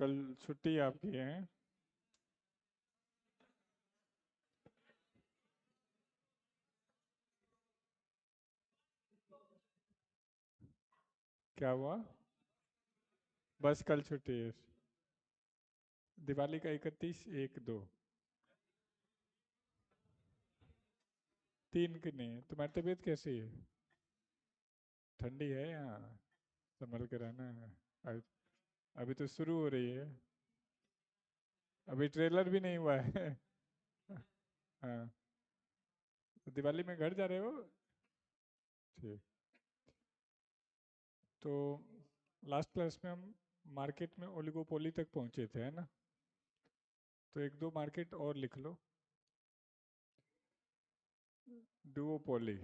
कल छुट्टी आपकी है? क्या हुआ? बस कल छुट्टी है? दिवाली का 31, 1, 2, 3 की नहीं? तुम्हारी तबीयत कैसी है? ठंडी है यहाँ? संभल के रहना है। अभी, अभी तो शुरू हो रही है। अभी ट्रेलर भी नहीं हुआ है। हाँ। तो दिवाली में घर जा रहे हो? ठीक। तो लास्ट क्लास में हम मार्केट में ओलिगोपोली तक पहुंचे थे, है ना? तो एक दो मार्केट और लिख लो। डुओपोली।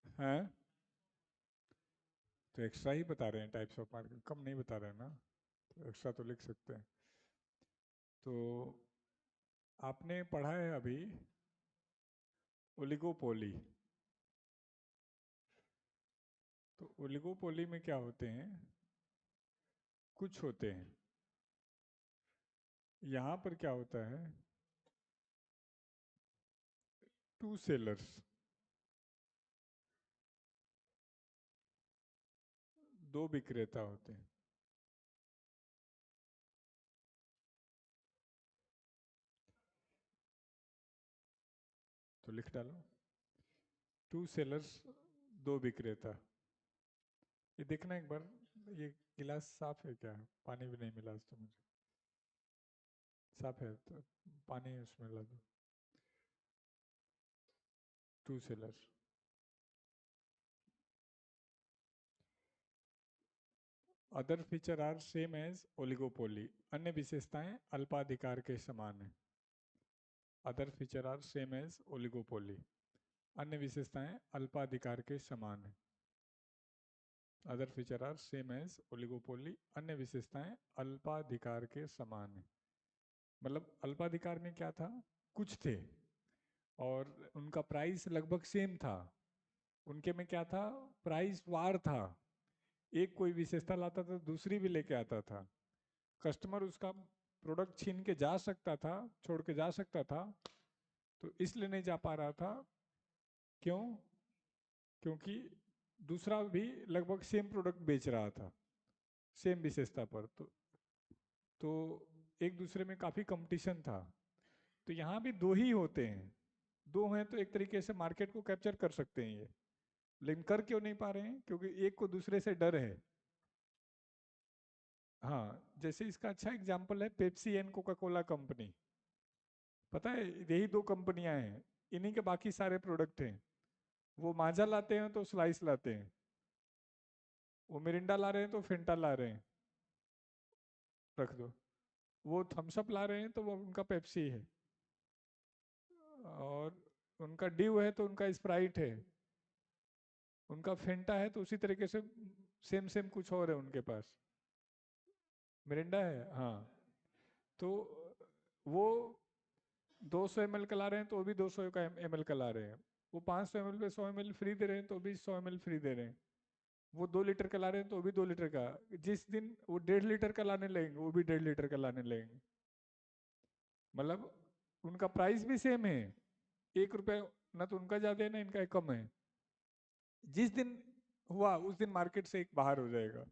हैं? तो एक्स्ट्रा ही बता रहे हैं, टाइप्स ऑफ मार्केट कम नहीं बता रहे हैं ना। तो एक्स्ट्रा तो लिख सकते हैं। तो आपने पढ़ा है अभी ओलिगोपोली। तो ओलिगोपोली में क्या होते हैं? कुछ होते हैं। यहाँ पर क्या होता है? टू सेलर्स, दो विक्रेता होते हैं। तो लिख डालो, टू सेलर्स, दो विक्रेता। ये देखना एक बार, ये गिलास साफ है क्या? पानी भी नहीं मिला आज तो मुझे। साफ है तो पानी उसमें ला दो। Two sellers. Other feature are same as oligopoly. अन्य विशेषताएं अल्पाधिकार के समान है। Other feature are same as oligopoly. अन्य विशेषताएं अल्पाधिकार के समान है। Other feature are same as oligopoly. अन्य विशेषताएं अल्पाधिकार के समान है। मतलब अल्पाधिकार में क्या था? कुछ थे और उनका प्राइस लगभग सेम था। उनके में क्या था? प्राइस वार था। एक कोई विशेषता लाता था, दूसरी भी लेके आता था। कस्टमर उसका प्रोडक्ट छीन के जा सकता था, छोड़ के जा सकता था। तो इसलिए नहीं जा पा रहा था। क्यों? क्योंकि दूसरा भी लगभग सेम प्रोडक्ट बेच रहा था, सेम विशेषता पर। तो एक दूसरे में काफ़ी कंपटीशन था। तो यहाँ भी दो ही होते हैं। दो हैं तो एक तरीके से मार्केट को कैप्चर कर सकते हैं ये। लेकिन कर क्यों नहीं पा रहे हैं? क्योंकि एक को दूसरे से डर है। हाँ, जैसे इसका अच्छा एग्जाम्पल है Pepsi and Coca Cola company. पता है, यही दो कंपनियां हैं, इन्हीं के बाकी सारे प्रोडक्ट हैं। वो माजा लाते हैं तो स्लाइस लाते हैं, वो मिरिंडा ला रहे हैं तो फेंटा ला रहे हैं। रख दो। वो थम्सअप ला रहे हैं तो वो उनका पेप्सी है। और उनका ड्यू है तो उनका स्प्राइट है। उनका फेंटा है तो उसी तरीके से सेम सेम कुछ और है उनके पास। मिरिंडा है, हाँ। तो वो 200 ml का ला रहे हैं तो वो भी 200 का ml का ला रहे हैं। वो 500 ml पे 100 ml फ्री दे रहे हैं तो भी 100 ml फ्री दे रहे हैं। वो 2 लीटर का ला रहे हैं तो वो भी 2 लीटर का। जिस दिन वो 1.5 लीटर का लाने लगेंगे वो भी 1.5 लीटर का लाने लगेंगे। मतलब उनका प्राइस भी सेम है। 1 रुपये ना तो उनका ज्यादा है ना इनका कम है। जिस दिन हुआ उस दिन मार्केट से एक बाहर हो जाएगा।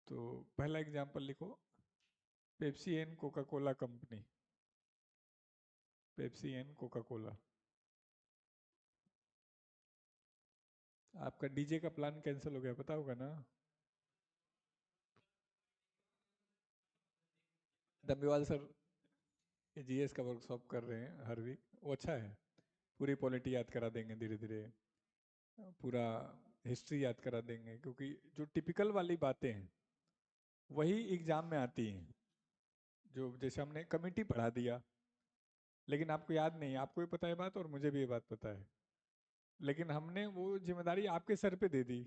तो पहला एग्जांपल लिखो, Pepsi and Coca Cola company. Pepsi and Coca Cola. आपका डीजे का प्लान कैंसिल हो गया, पता होगा ना? दम्बीवाल सर जीएस का वर्कशॉप कर रहे हैं हर वीक, वो अच्छा है। पूरी पॉलिटी याद करा देंगे धीरे धीरे, पूरा हिस्ट्री याद करा देंगे। क्योंकि जो टिपिकल वाली बातें हैं वही एग्जाम में आती हैं। जो जैसे हमने कमिटी पढ़ा दिया, लेकिन आपको याद नहीं, आपको भी पता है बात और मुझे भी ये बात पता है। लेकिन हमने वो जिम्मेदारी आपके सर पे दे दी।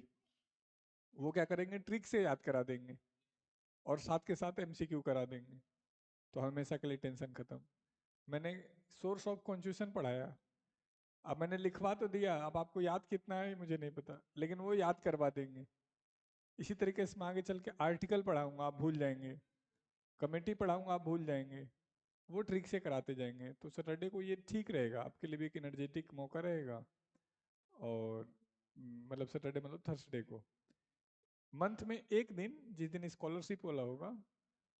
वो क्या करेंगे? ट्रिक से याद करा देंगे और साथ के साथ एमसीक्यू करा देंगे। तो हमेशा के लिए टेंशन खत्म। मैंने सोर्स ऑफ कॉन्स्टिट्यूशन पढ़ाया। अब मैंने लिखवा तो दिया, अब आपको याद कितना है मुझे नहीं पता, लेकिन वो याद करवा देंगे। इसी तरीके से मैं आगे चल के आर्टिकल पढ़ाऊंगा, आप भूल जाएंगे। कमेटी पढ़ाऊंगा, आप भूल जाएंगे। वो ट्रिक से कराते जाएंगे, तो सैटरडे को ये ठीक रहेगा आपके लिए भी, एक एनर्जेटिक मौका रहेगा। और मतलब सैटरडे मतलब थर्सडे को मंथ में एक दिन, जिस दिन स्कॉलरशिप वाला होगा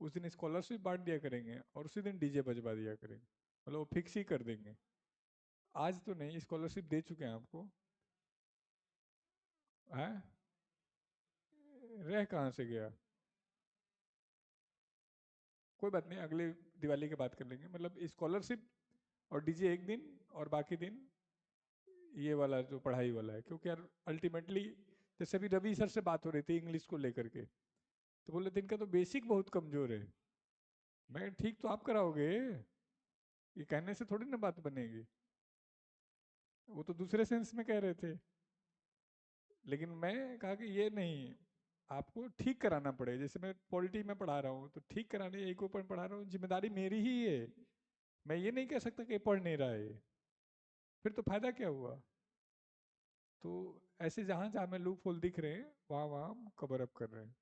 उस दिन स्कॉलरशिप बांट दिया करेंगे, और उसी दिन डीजे बजवा दिया करेंगे। मतलब वो फिक्स ही कर देंगे। आज तो नहीं, स्कॉलरशिप दे चुके हैं आपको। है, रह कहाँ से गया? कोई बात नहीं, अगले दिवाली के बाद कर लेंगे। मतलब स्कॉलरशिप और डीजे एक दिन, और बाकी दिन ये वाला जो पढ़ाई वाला है। क्योंकि यार अल्टीमेटली, जैसे अभी रवि सर से बात हो रही थी इंग्लिश को लेकर के, तो बोले थे इनका तो बेसिक बहुत कमजोर है। मैं ठीक तो आप कराओगे, ये कहने से थोड़ी ना बात बनेगी। वो तो दूसरे सेंस में कह रहे थे, लेकिन मैं कहा कि ये नहीं, आपको ठीक कराना पड़ेगा। जैसे मैं पॉलिटी में पढ़ा रहा हूँ, तो ठीक कराने एक ऊपर पढ़ा रहा हूँ, जिम्मेदारी मेरी ही है। मैं ये नहीं कह सकता कि पढ़ नहीं रहा है, फिर तो फायदा क्या हुआ? तो ऐसे जहाँ जहाँ में लूप होल दिख रहे हैं, वहाँ वहाँ हम कवर अप कर रहे हैं।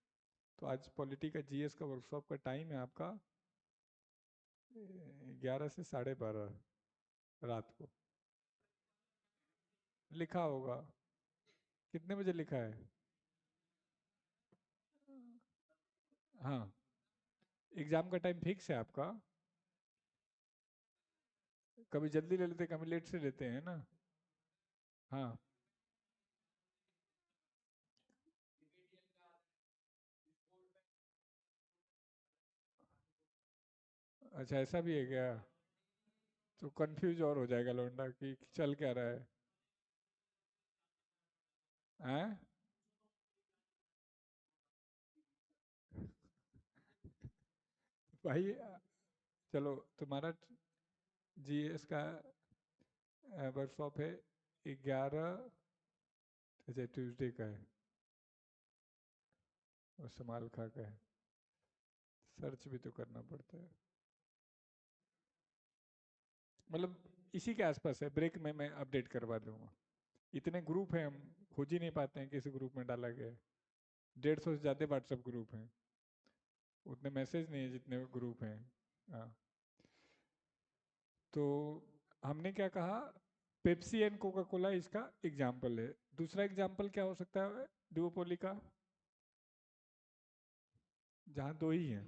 तो आज पॉलिटी का जीएस का वर्कशॉप का टाइम है आपका 11 से 12:30 रात को। लिखा होगा, कितने बजे लिखा है? हाँ, एग्जाम का टाइम फिक्स है आपका? कभी जल्दी ले लेते, कभी लेट से लेते हैं ना। हाँ, अच्छा ऐसा भी है क्या? तो कंफ्यूज और हो जाएगा लौंडा कि चल क्या रहा है। हैं? भाई चलो, तुम्हारा जीएस का वर्कशॉप है 11, अच्छा ट्यूसडे का है, और समाल खा का है। सर्च भी तो करना पड़ता है। मतलब इसी के आसपास है, ब्रेक में मैं अपडेट करवा दूंगा। इतने ग्रुप हैं, हम खोज ही नहीं पाते हैं किस ग्रुप में डाला गया है। 150 से ज़्यादा व्हाट्सएप ग्रुप हैं, उतने मैसेज नहीं है जितने ग्रुप हैं। हाँ, तो हमने क्या कहा, पेप्सी एंड कोका कोला इसका एग्जाम्पल है। दूसरा एग्जाम्पल क्या हो सकता है डुओपोली का, जहाँ दो ही हैं?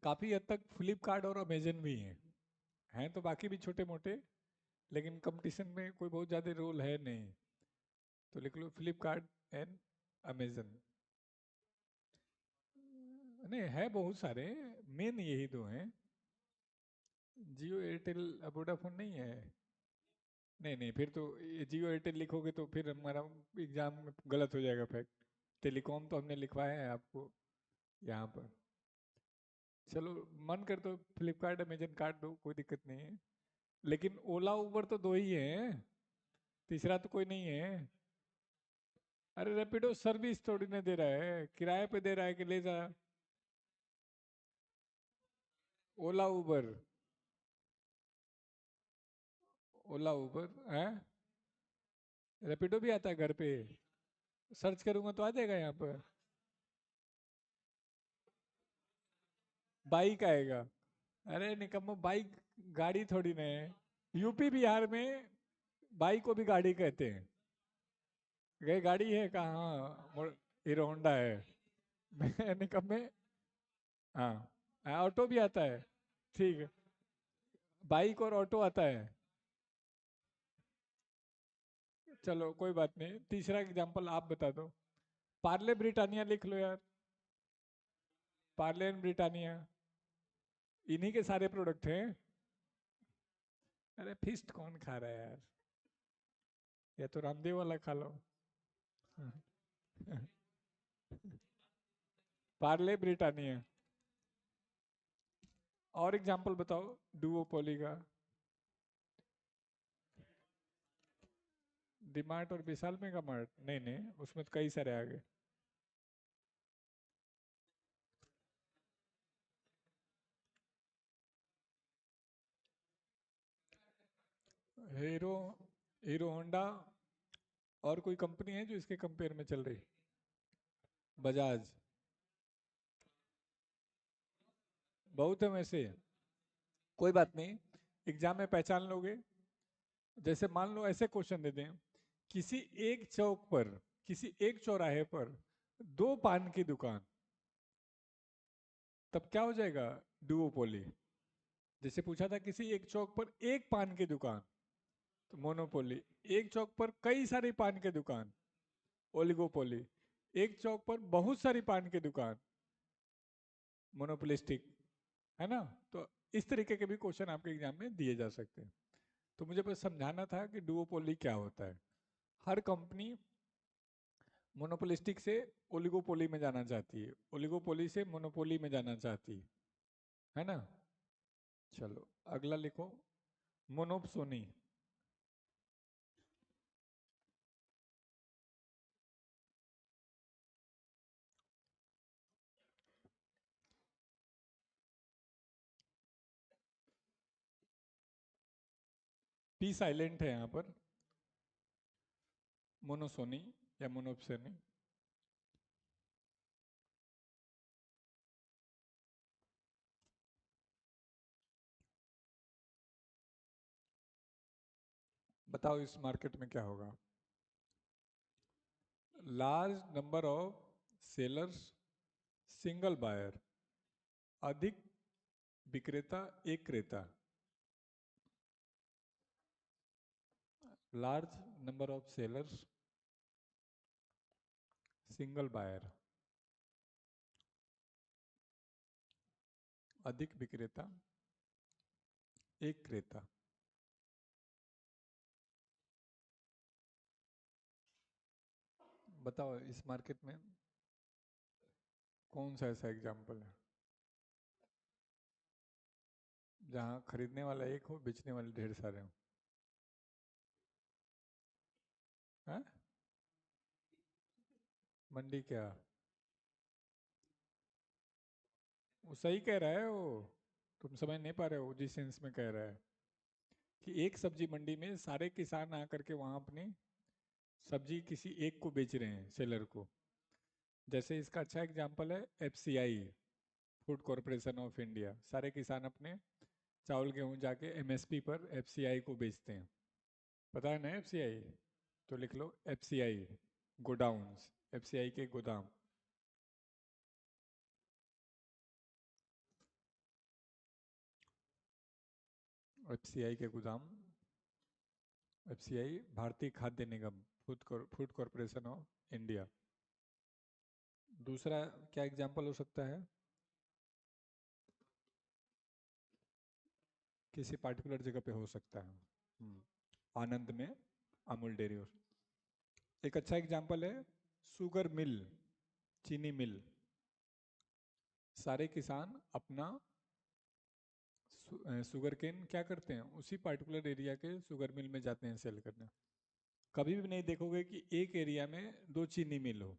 काफ़ी हद तक फ्लिपकार्ट और अमेजन भी हैं तो बाकी भी छोटे मोटे, लेकिन कंपटीशन में कोई बहुत ज़्यादा रोल है नहीं। तो लिख लो फ्लिपकार्ट एंड अमेजन। नहीं, है बहुत सारे, मेन यही दो हैं। जियो एयरटेल वोडाफोन नहीं है? नहीं नहीं, फिर तो ये जियो एयरटेल लिखोगे तो फिर हमारा एग्जाम में गलत हो जाएगा फैक्ट। टेलीकॉम तो हमने लिखवाया है आपको यहाँ पर। चलो, मन कर तो फ्लिपकार्ट अमेजन काट दो, कोई दिक्कत नहीं है। लेकिन ओला उबर तो दो ही हैं, तीसरा तो कोई नहीं है। अरे रैपिडो सर्विस थोड़ी ना दे रहा है, किराए पे दे रहा है कि ले जा। ओला उबर, ओला उबर है। रैपिडो भी आता है घर पे? सर्च करूंगा तो आ जाएगा यहाँ पर। बाइक आएगा? अरे निकम्मो, बाइक गाड़ी थोड़ी ना है। यूपी बिहार में बाइक को भी गाड़ी कहते हैं। ये गाड़ी है कहाँ? हीरो होंडा है। मैं निकम्मे। हाँ, ऑटो भी आता है। ठीक है, बाइक और ऑटो आता है। चलो कोई बात नहीं, तीसरा एग्जांपल आप बता दो। पार्ले ब्रिटानिया लिख लो यार। पार्ले एंड ब्रिटानिया, इन्हीं के सारे प्रोडक्ट हैं। अरे फिस्ट कौन खा रहा है यार? या तो रामदेव वाला खा लो। पार्ले ब्रिटानिया। और एग्जांपल बताओ डुओपोली का। डीमार्ट और विशाल मेगा मार्ट? नहीं नहीं, उसमें तो कई सारे आ गए। हीरो, हीरो होंडा, और कोई कंपनी है जो इसके कंपेयर में चल रही? बजाज। बहुत है वैसे, कोई बात नहीं, एग्जाम में पहचान लोगे। जैसे मान लो ऐसे क्वेश्चन दे दें, किसी एक चौक पर, किसी एक चौराहे पर दो पान की दुकान, तब क्या हो जाएगा? डुओपोली। जैसे पूछा था किसी एक चौक पर एक पान की दुकान, तो मोनोपोली। एक चौक पर कई सारी पान की दुकान, ओलिगोपोली। एक चौक पर बहुत सारी पान की दुकान, मोनोपोलिस्टिक। है ना? तो इस तरीके के भी क्वेश्चन आपके एग्जाम में दिए जा सकते हैं। तो मुझे बस समझाना था कि डुओपोली क्या होता है। हर कंपनी मोनोपोलिस्टिक से ओलिगोपोली में जाना चाहती है, ओलिगोपोली से मोनोपोली में जाना चाहती है ना? चलो अगला लिखो, मोनोपसोनी। पी साइलेंट है यहाँ पर। मोनोसोनी या मोनोपसोनी। बताओ इस मार्केट में क्या होगा? Large number of sellers, single buyer. अधिक विक्रेता, एक क्रेता। Large number of sellers, single buyer. अधिक विक्रेता, एक क्रेता। बताओ इस मार्केट में कौन सा ऐसा एग्जाम्पल है जहां खरीदने वाला एक हो, बेचने वाले ढेर सारे हो? हैं? मंडी क्या? वो सही कह रहा है वो, तुम समझ नहीं पा रहे हो जिस सेंस में कह रहा है कि एक सब्जी मंडी में सारे किसान आकर के वहां अपनी सब्जी किसी एक को बेच रहे हैं, सेलर को। जैसे इसका अच्छा एग्जाम्पल है FCI, food corporation of India. सारे किसान अपने चावल गेहूं जाके एमएसपी पर एफसीआई को बेचते हैं। पता है ना एफसीआई? तो लिख लो एफसीआई, गोडाउन्स, एफसीआई के गोदाम। एफसीआई के गोदाम, एफसीआई भारतीय खाद्य निगम, फूड कॉरपोरेशन ऑफ इंडिया। दूसरा क्या एग्जाम्पल हो सकता है? किसी पार्टिकुलर जगह पे हो सकता है। आनंद में अमूल डेयरी हो। एक अच्छा एग्जाम्पल है शुगर मिल, चीनी मिल। सारे किसान अपना शुगर केन क्या करते हैं, उसी पार्टिकुलर एरिया के शुगर मिल में जाते हैं सेल करने। कभी भी नहीं देखोगे कि एक एरिया में दो चीनी मिल हो,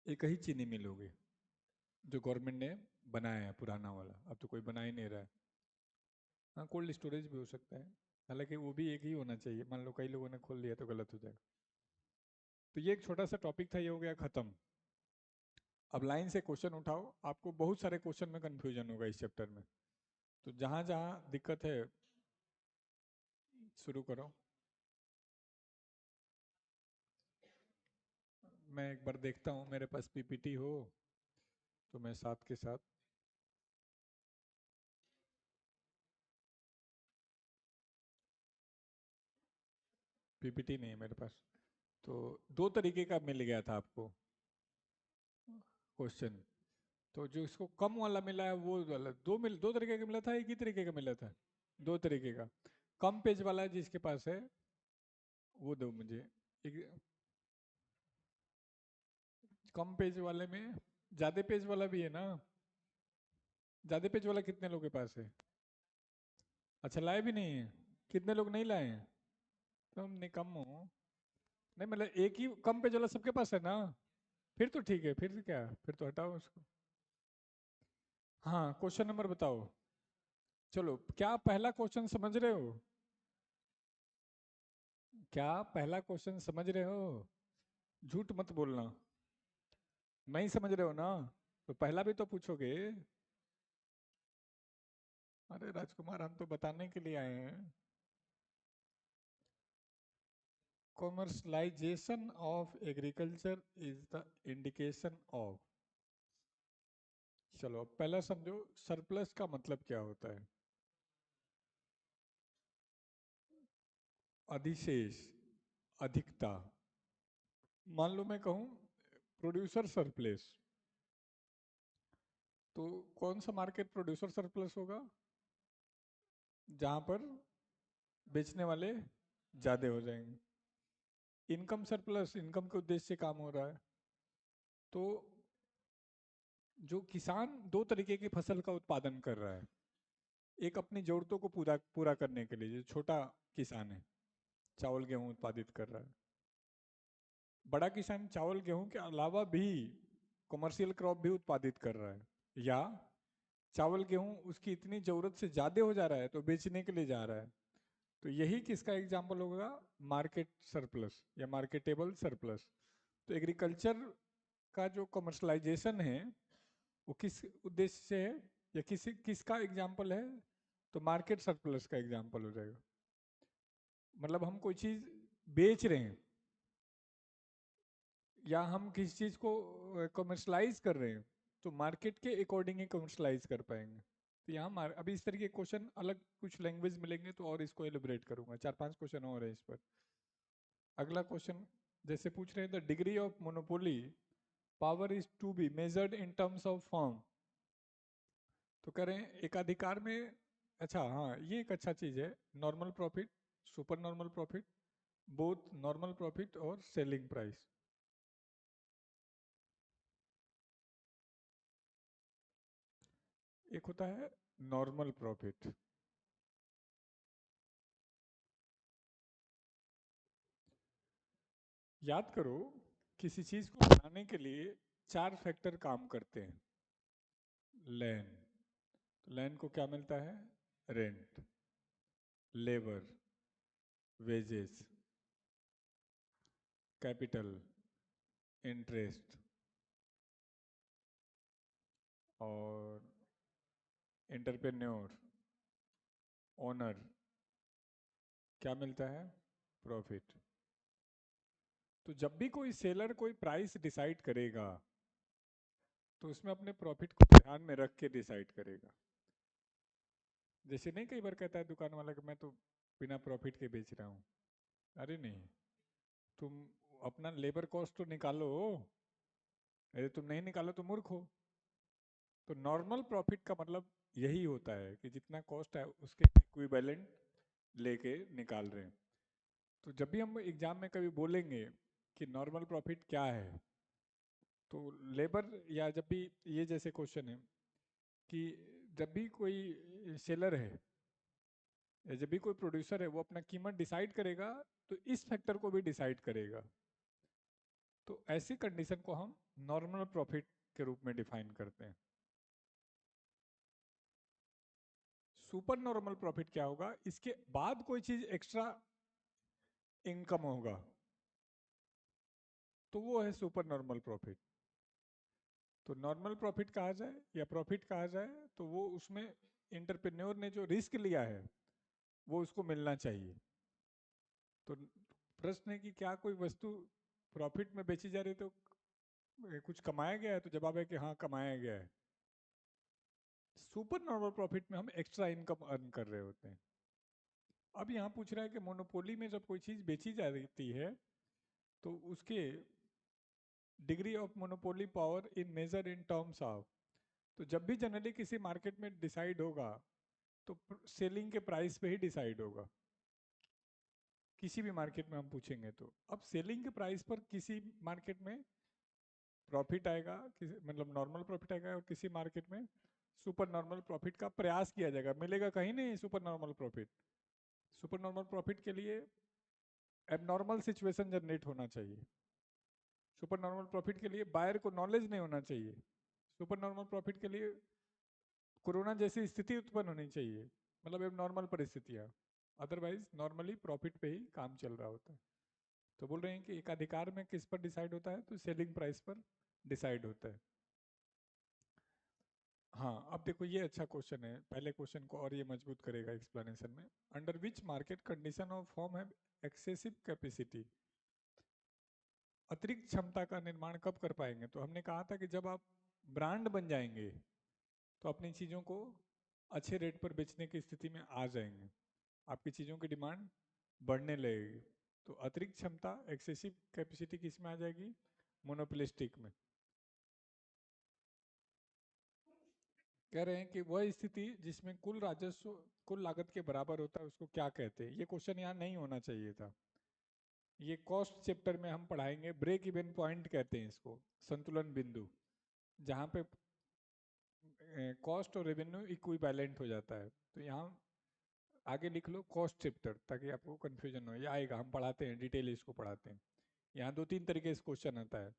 एक ही चीनी मिल होगी जो गवर्नमेंट ने बनाया है, पुराना वाला। अब तो कोई बना ही नहीं रहा है। हाँ, कोल्ड स्टोरेज भी हो सकता है, हालांकि वो भी एक ही होना चाहिए। मान लो कई लोगों ने खोल लिया तो गलत हो जाएगा। तो ये एक छोटा सा टॉपिक था, ये हो गया खत्म। अब लाइन से क्वेश्चन उठाओ, आपको बहुत सारे क्वेश्चन में कंफ्यूजन होगा इस चैप्टर में। तो जहाँ जहाँ दिक्कत है शुरू करो। मैं एक बार देखता हूँ मेरे पास पीपीटी हो तो मैं साथ के साथ। पीपीटी नहीं है मेरे पास। तो दो तरीके का मिल गया था आपको क्वेश्चन। तो जो इसको कम वाला मिला है वो वाला, दो तरीके का मिला था, एक ही तरीके का मिला था? दो तरीके का। कम पेज वाला जिसके पास है वो दो मुझे। एक कम पेज वाले में, ज्यादा पेज वाला भी है ना? ज्यादा पेज वाला कितने लोगों के पास है? अच्छा, लाए भी नहीं है? कितने लोग नहीं लाए हैं? तुम निकम हो। नहीं मतलब एक ही कम पेज वाला सबके पास है ना? फिर तो ठीक है, फिर क्या, फिर तो हटाओ उसको। हाँ, क्वेश्चन नंबर बताओ। चलो, क्या पहला क्वेश्चन समझ रहे हो? क्या पहला क्वेश्चन समझ रहे हो? झूठ मत बोलना। नहीं समझ रहे हो ना? तो पहला भी तो पूछोगे। अरे राजकुमार, हम तो बताने के लिए आए हैं। Commercialisation of agriculture is the indication of. चलो अब पहला समझो, सरप्लस का मतलब क्या होता है? अधिशेष, अधिकता। मान लो मैं कहूं प्रोड्यूसर सरप्लस, तो कौन सा मार्केट प्रोड्यूसर सरप्लस होगा? जहां पर बेचने वाले ज्यादा हो जाएंगे। इनकम सरप्लस, इनकम के उद्देश्य से काम हो रहा है। तो जो किसान दो तरीके की फसल का उत्पादन कर रहा है, एक अपनी जरूरतों को पूरा पूरा करने के लिए, जो छोटा किसान है चावल गेहूं उत्पादित कर रहा है। बड़ा किसान चावल गेहूं के अलावा भी कमर्शियल क्रॉप भी उत्पादित कर रहा है, या चावल गेहूं उसकी इतनी जरूरत से ज्यादा हो जा रहा है तो बेचने के लिए जा रहा है। तो यही किसका एग्जाम्पल होगा? मार्केट सरप्लस या मार्केटेबल सरप्लस। तो एग्रीकल्चर का जो कमर्शलाइजेशन है वो किस उद्देश्य से है, या किसका एग्जाम्पल है? तो मार्केट सरप्लस का एग्जाम्पल हो जाएगा। मतलब हम कोई चीज बेच रहे हैं, या हम किसी चीज को कमर्शलाइज कर रहे हैं, तो मार्केट के अकॉर्डिंग ही कमर्शलाइज कर पाएंगे। तो यहाँ अभी इस तरह के क्वेश्चन अलग कुछ लैंग्वेज मिलेंगे तो और इसको एलिब्रेट करूंगा। 4-5 क्वेश्चन और है इस पर। अगला क्वेश्चन जैसे पूछ रहे हैं, the degree of monopoly power is to be measured in terms of form. तो कह रहे हैं एकाधिकार में, अच्छा हाँ ये एक अच्छा चीज है, normal profit, super normal profit, both normal profit और सेलिंग प्राइस। एक होता है नॉर्मल प्रॉफिट। याद करो, किसी चीज को बनाने के लिए 4 फैक्टर काम करते हैं। लैंड, लैंड को क्या मिलता है? Rent, labour, wages, capital, interest, और एंटरप्रेन्योर, ओनर, क्या मिलता है? प्रॉफिट। तो जब भी कोई सेलर कोई प्राइस डिसाइड करेगा तो उसमें अपने प्रॉफिट को ध्यान में रख के डिसाइड करेगा। जैसे नहीं, कई बार कहता है दुकान वाला कि मैं तो बिना प्रॉफिट के बेच रहा हूँ। अरे नहीं, तुम अपना लेबर कॉस्ट तो निकालो। अरे तुम नहीं निकालो तो मूर्ख हो। तो नॉर्मल प्रॉफिट का मतलब यही होता है कि जितना कॉस्ट है उसके इक्विवेलेंट लेके निकाल रहे हैं। तो जब भी हम एग्जाम में कभी बोलेंगे कि नॉर्मल प्रॉफिट क्या है, तो लेबर, या जब भी ये जैसे क्वेश्चन है कि जब भी कोई सेलर है या जब भी कोई प्रोड्यूसर है वो अपना कीमत डिसाइड करेगा, तो इस फैक्टर को भी डिसाइड करेगा। तो ऐसी कंडीशन को हम नॉर्मल प्रॉफिट के रूप में डिफाइन करते हैं। सुपर नॉर्मल प्रॉफिट क्या होगा? इसके बाद कोई चीज एक्स्ट्रा इनकम होगा, तो वो है सुपर नॉर्मल प्रॉफिट। तो नॉर्मल प्रॉफिट कहा जाए या प्रॉफिट कहा जाए, तो वो उसमें इंटरप्रेन्योर ने जो रिस्क लिया है वो उसको मिलना चाहिए। तो प्रश्न है कि क्या कोई वस्तु प्रॉफिट में बेची जा रही तो कुछ कमाया गया है? तो जवाब है कि हाँ कमाया गया है। सुपर नॉर्मल प्रॉफिट में हम एक्स्ट्रा इनकम अर्न कर रहे होते हैं। अब यहाँ पूछ रहा है कि मोनोपोली में जब कोई चीज बेची जाती है तो उसके degree of monopoly power in measure in terms of. तो जब भी जनरली किसी मार्केट में डिसाइड होगा तो सेलिंग के प्राइस पे ही डिसाइड होगा। किसी भी मार्केट में हम पूछेंगे तो अब सेलिंग के प्राइस पर किसी मार्केट में प्रॉफिट आएगा, किसी मतलब नॉर्मल प्रॉफिट आएगा, और किसी मार्केट में सुपर नॉर्मल प्रॉफिट का प्रयास किया जाएगा। मिलेगा कहीं नहीं super normal profit. Super normal profit के लिए एबनॉर्मल सिचुएशन जनरेट होना चाहिए। सुपर नॉर्मल प्रॉफिट के लिए बायर को नॉलेज नहीं होना चाहिए। सुपर नॉर्मल प्रॉफिट के लिए कोरोना जैसी स्थिति उत्पन्न होनी चाहिए, मतलब एबनॉर्मल परिस्थितियां। अदरवाइज नॉर्मली प्रॉफिट पे ही काम चल रहा होता है। तो बोल रहे हैं कि एकाधिकार में किस पर डिसाइड होता है, तो सेलिंग प्राइस पर डिसाइड होता है। हाँ, अब देखो ये अच्छा क्वेश्चन है, पहले क्वेश्चन को और ये मजबूत करेगा एक्सप्लेनेशन में। Under which market condition of form है एक्सेसिव कैपेसिटी, अतिरिक्त क्षमता का निर्माण कब कर पाएंगे? तो हमने कहा था कि जब आप ब्रांड बन जाएंगे तो अपनी चीज़ों को अच्छे रेट पर बेचने की स्थिति में आ जाएंगे, आपकी चीज़ों की डिमांड बढ़ने लगेगी। तो अतिरिक्त क्षमता एक्सेसिव कैपेसिटी किस में आ जाएगी? मोनोपोलिस्टिक में। कह रहे हैं कि वह स्थिति जिसमें कुल राजस्व कुल लागत के बराबर होता है उसको क्या कहते हैं? ये क्वेश्चन यहाँ नहीं होना चाहिए था। ये कॉस्ट चैप्टर में हम पढ़ाएंगे, ब्रेक इवन पॉइंट कहते हैं इसको, संतुलन बिंदु, जहाँ पे कॉस्ट और रेवेन्यू इक्विवेलेंट हो जाता है। तो यहाँ आगे लिख लो कॉस्ट चैप्टर, ताकि आपको कंफ्यूजन हो। ये आएगा, हम पढ़ाते हैं, डिटेल इसको पढ़ाते हैं। यहाँ दो तीन तरीके से क्वेश्चन आता है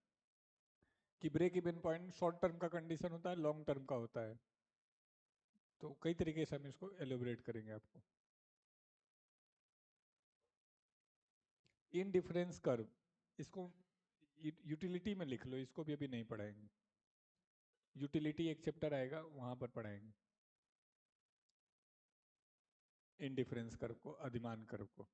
कि break even point short term का कंडीशन होता है, लॉन्ग टर्म का होता है। तो कई तरीके से हम इसको एलोबरेट करेंगे आपको। इनडिफरेंस कर्व, इसको यूटिलिटी में लिख लो, इसको भी अभी नहीं पढ़ाएंगे। यूटिलिटी एक चैप्टर आएगा, वहां पर पढ़ाएंगे इनडिफरेंस कर्व को, अधिमान कर्व को।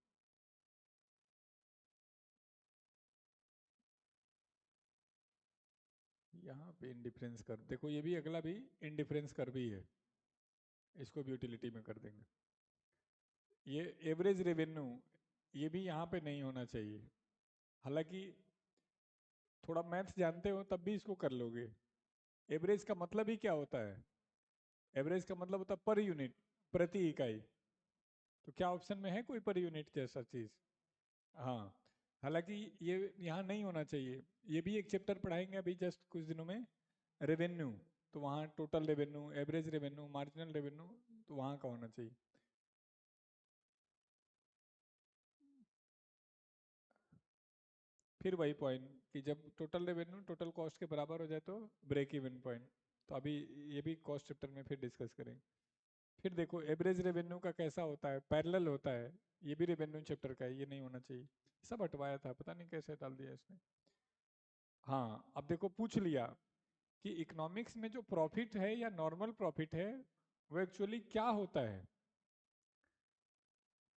यहाँ पे इनडिफरेंस कर्व देखो, ये भी अगला भी इनडिफरेंस कर्व ही है, इसको भी यूटिलिटी में कर देंगे। ये एवरेज रेवेन्यू, ये भी यहाँ पे नहीं होना चाहिए, हालांकि थोड़ा मैथ्स जानते हो तब भी इसको कर लोगे। एवरेज का मतलब ही क्या होता है? एवरेज का मतलब होता है पर यूनिट, प्रति इकाई। तो क्या ऑप्शन में है कोई पर यूनिट जैसा चीज? हाँ, हालांकि ये यहाँ नहीं होना चाहिए। ये भी एक चैप्टर पढ़ाएंगे अभी जस्ट कुछ दिनों में, रेवेन्यू। तो वहाँ total revenue, average revenue, marginal revenue, तो वहाँ का होना चाहिए। फिर वही पॉइंट कि जब टोटल रेवेन्यू टोटल कॉस्ट के बराबर हो जाए तो ब्रेक इवन पॉइंट। तो अभी ये भी कॉस्ट चैप्टर में फिर डिस्कस करेंगे। फिर देखो एवरेज रेवेन्यू का कैसा होता है, पैरेलल होता है। ये भी रेवेन्यू चैप्टर का है, ये नहीं होना चाहिए। सब हटवाया था, पता नहीं कैसे डाल दिया इसने। हाँ, अब देखो पूछ लिया कि इकोनॉमिक्स में जो प्रॉफिट है या नॉर्मल प्रॉफिट है वो एक्चुअली क्या होता है?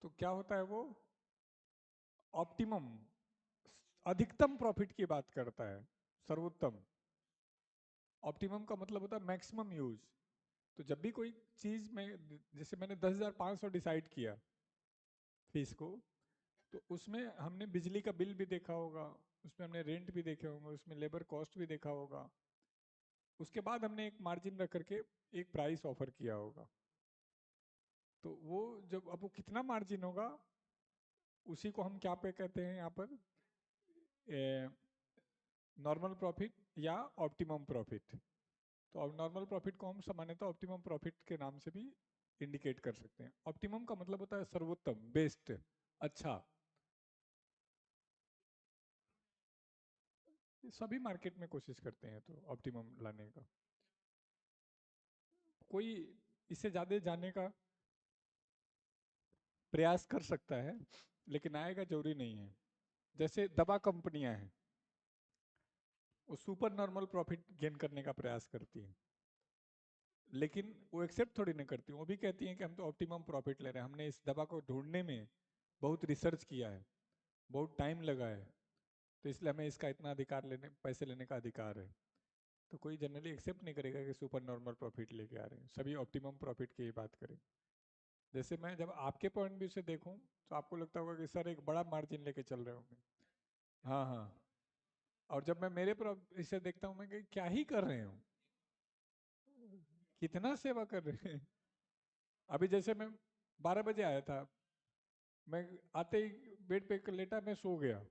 तो क्या होता है वो? ऑप्टिमम, अधिकतम प्रॉफिट की बात करता है, सर्वोत्तम। ऑप्टिमम का मतलब होता है मैक्सिमम यूज। तो जब भी कोई चीज में, जैसे मैंने 10,500 डिसाइड किया फीस को, तो उसमें हमने बिजली का बिल भी देखा होगा, उसमें हमने रेंट भी देखे होंगे, उसमें लेबर कॉस्ट भी देखा होगा। उसके बाद हमने एक मार्जिन रख करके एक प्राइस ऑफर किया होगा। तो वो जब अब वो कितना मार्जिन होगा, उसी को हम क्या पे कहते हैं यहाँ पर? नॉर्मल प्रॉफिट या ऑप्टिमम प्रॉफिट। तो अब नॉर्मल प्रॉफिट को हम सामान्यतः ऑप्टिमम प्रॉफिट के नाम से भी इंडिकेट कर सकते हैं। ऑप्टिमम का मतलब होता है सर्वोत्तम, बेस्ट, अच्छा। सभी मार्केट में कोशिश करते हैं तो ऑप्टिमम लाने का। कोई इससे ज़्यादा जाने का प्रयास कर सकता है, लेकिन आएगा जरूरी नहीं है। जैसे दवा कंपनियां हैं, वो सुपर नॉर्मल प्रॉफिट गेन करने का प्रयास करती हैं, लेकिन वो एक्सेप्ट थोड़ी ना करती, वो भी कहती हैं कि हम तो ऑप्टिमम प्रॉफिट ले रहे हैं, हमने इस दवा को ढूंढने में बहुत रिसर्च किया है, बहुत टाइम लगा है, तो इसलिए हमें इसका इतना अधिकार लेने, पैसे लेने का अधिकार है। तो कोई जनरली एक्सेप्ट नहीं करेगा कि सुपर नॉर्मल प्रॉफिट लेके आ रहे हैं, सभी ऑप्टिमम प्रॉफिट की ही बात करें। जैसे मैं जब आपके पॉइंट व्यू से देखूं तो आपको लगता होगा कि सर एक बड़ा मार्जिन लेके चल रहे होंगे। हाँ हाँ। और जब मैं मेरे इसे देखता हूँ, मैं कि क्या ही कर रहे हूँ, कितना सेवा कर रहे हैं। अभी जैसे मैं 12 बजे आया था, मैं आते ही बेड पे लेटा, मैं सो गया,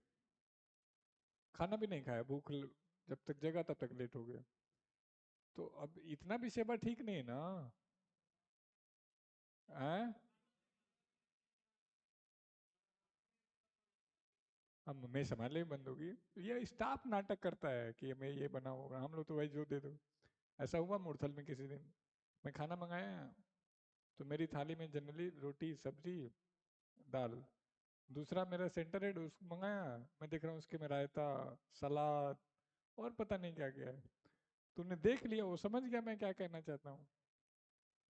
खाना भी नहीं खाया, जब तक जगा तब तक लेट हो गया। तो अब इतना भी सेवा ठीक नहीं है ना। हैं? हम हमें संभालने में बंद होगी। ये स्टाफ नाटक करता है कि हमें ये बना होगा, हम लोग तो भाई जो दे दो। ऐसा हुआ मुरथल में किसी दिन, मैं खाना मंगाया, तो मेरी थाली में जनरली रोटी सब्जी दाल। दूसरा मेरा सेंटर हेड उसको मंगाया, मैं देख रहा हूँ उसके में रायता, सलाद और पता नहीं क्या क्या है। तूने देख लिया, वो समझ गया मैं क्या कहना चाहता हूँ।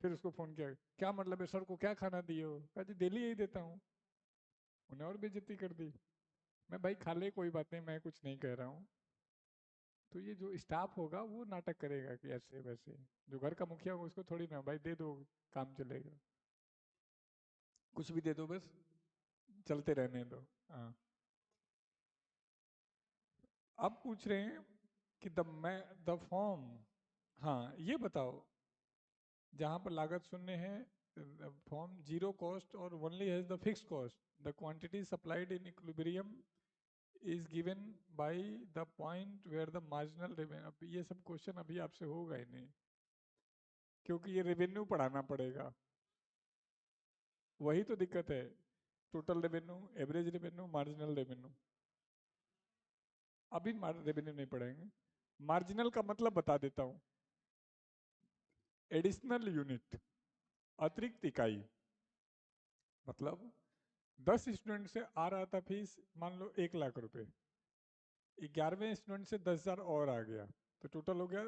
फिर उसको फोन किया, क्या मतलब है सर को क्या खाना दिए हो? कहा जी डेली यही देता हूँ। उन्हें और बेइज्जती कर दी। मैं भाई खा ले कोई बात नहीं, मैं कुछ नहीं कह रहा हूँ। तो ये जो स्टाफ होगा वो नाटक करेगा कि ऐसे वैसे। जो घर का मुखिया होगा उसको थोड़ी ना भाई दे दो, काम चलेगा। कुछ भी दे दो बस, चलते रहने दो। हाँ। अब पूछ रहे हैं कि द फॉर्म। हाँ ये बताओ, जहाँ पर लागत शून्य है, फॉर्म जीरो कॉस्ट और only has the fix cost, the quantity supplied in equilibrium is given by the point where the marginal revenue. अब ये सब क्वेश्चन अभी आपसे होगा ही नहीं, क्योंकि ये रेवेन्यू पढ़ाना पड़ेगा। वही तो दिक्कत है, total revenue, average revenue, marginal revenue. अभी रेवेन्यू नहीं पढ़ेंगे। मार्जिनल का मतलब बता देता हूँ, एडिशनल यूनिट, अतिरिक्त इकाई। मतलब 10 स्टूडेंट से आ रहा था फीस मान लो 1 लाख रुपए, 11वें स्टूडेंट से 10,000 और आ गया, तो टोटल हो गया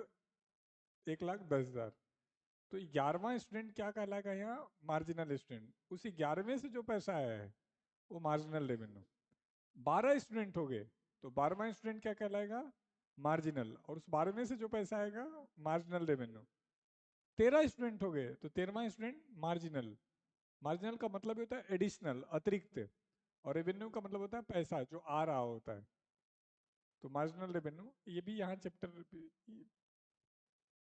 1,10,000। तो 11वां स्टूडेंट क्या कहलाएगा यहाँ? Marginal student. उस 11वें से जो पैसा आया है वो मार्जिनल रेवेन्यू। 12 स्टूडेंट हो गए तो 12वां स्टूडेंट क्या कहलाएगा? मार्जिनल। और उस 12वें से जो पैसा आएगा मार्जिनल रेवेन्यू। 13 स्टूडेंट हो गए तो 13वां स्टूडेंट मार्जिनल। मार्जिनल का मतलब होता है एडिशनल, अतिरिक्त। और रेवेन्यू का मतलब होता है पैसा जो आ रहा होता है। तो मार्जिनल रेवेन्यू ये भी यहाँ चैप्टर,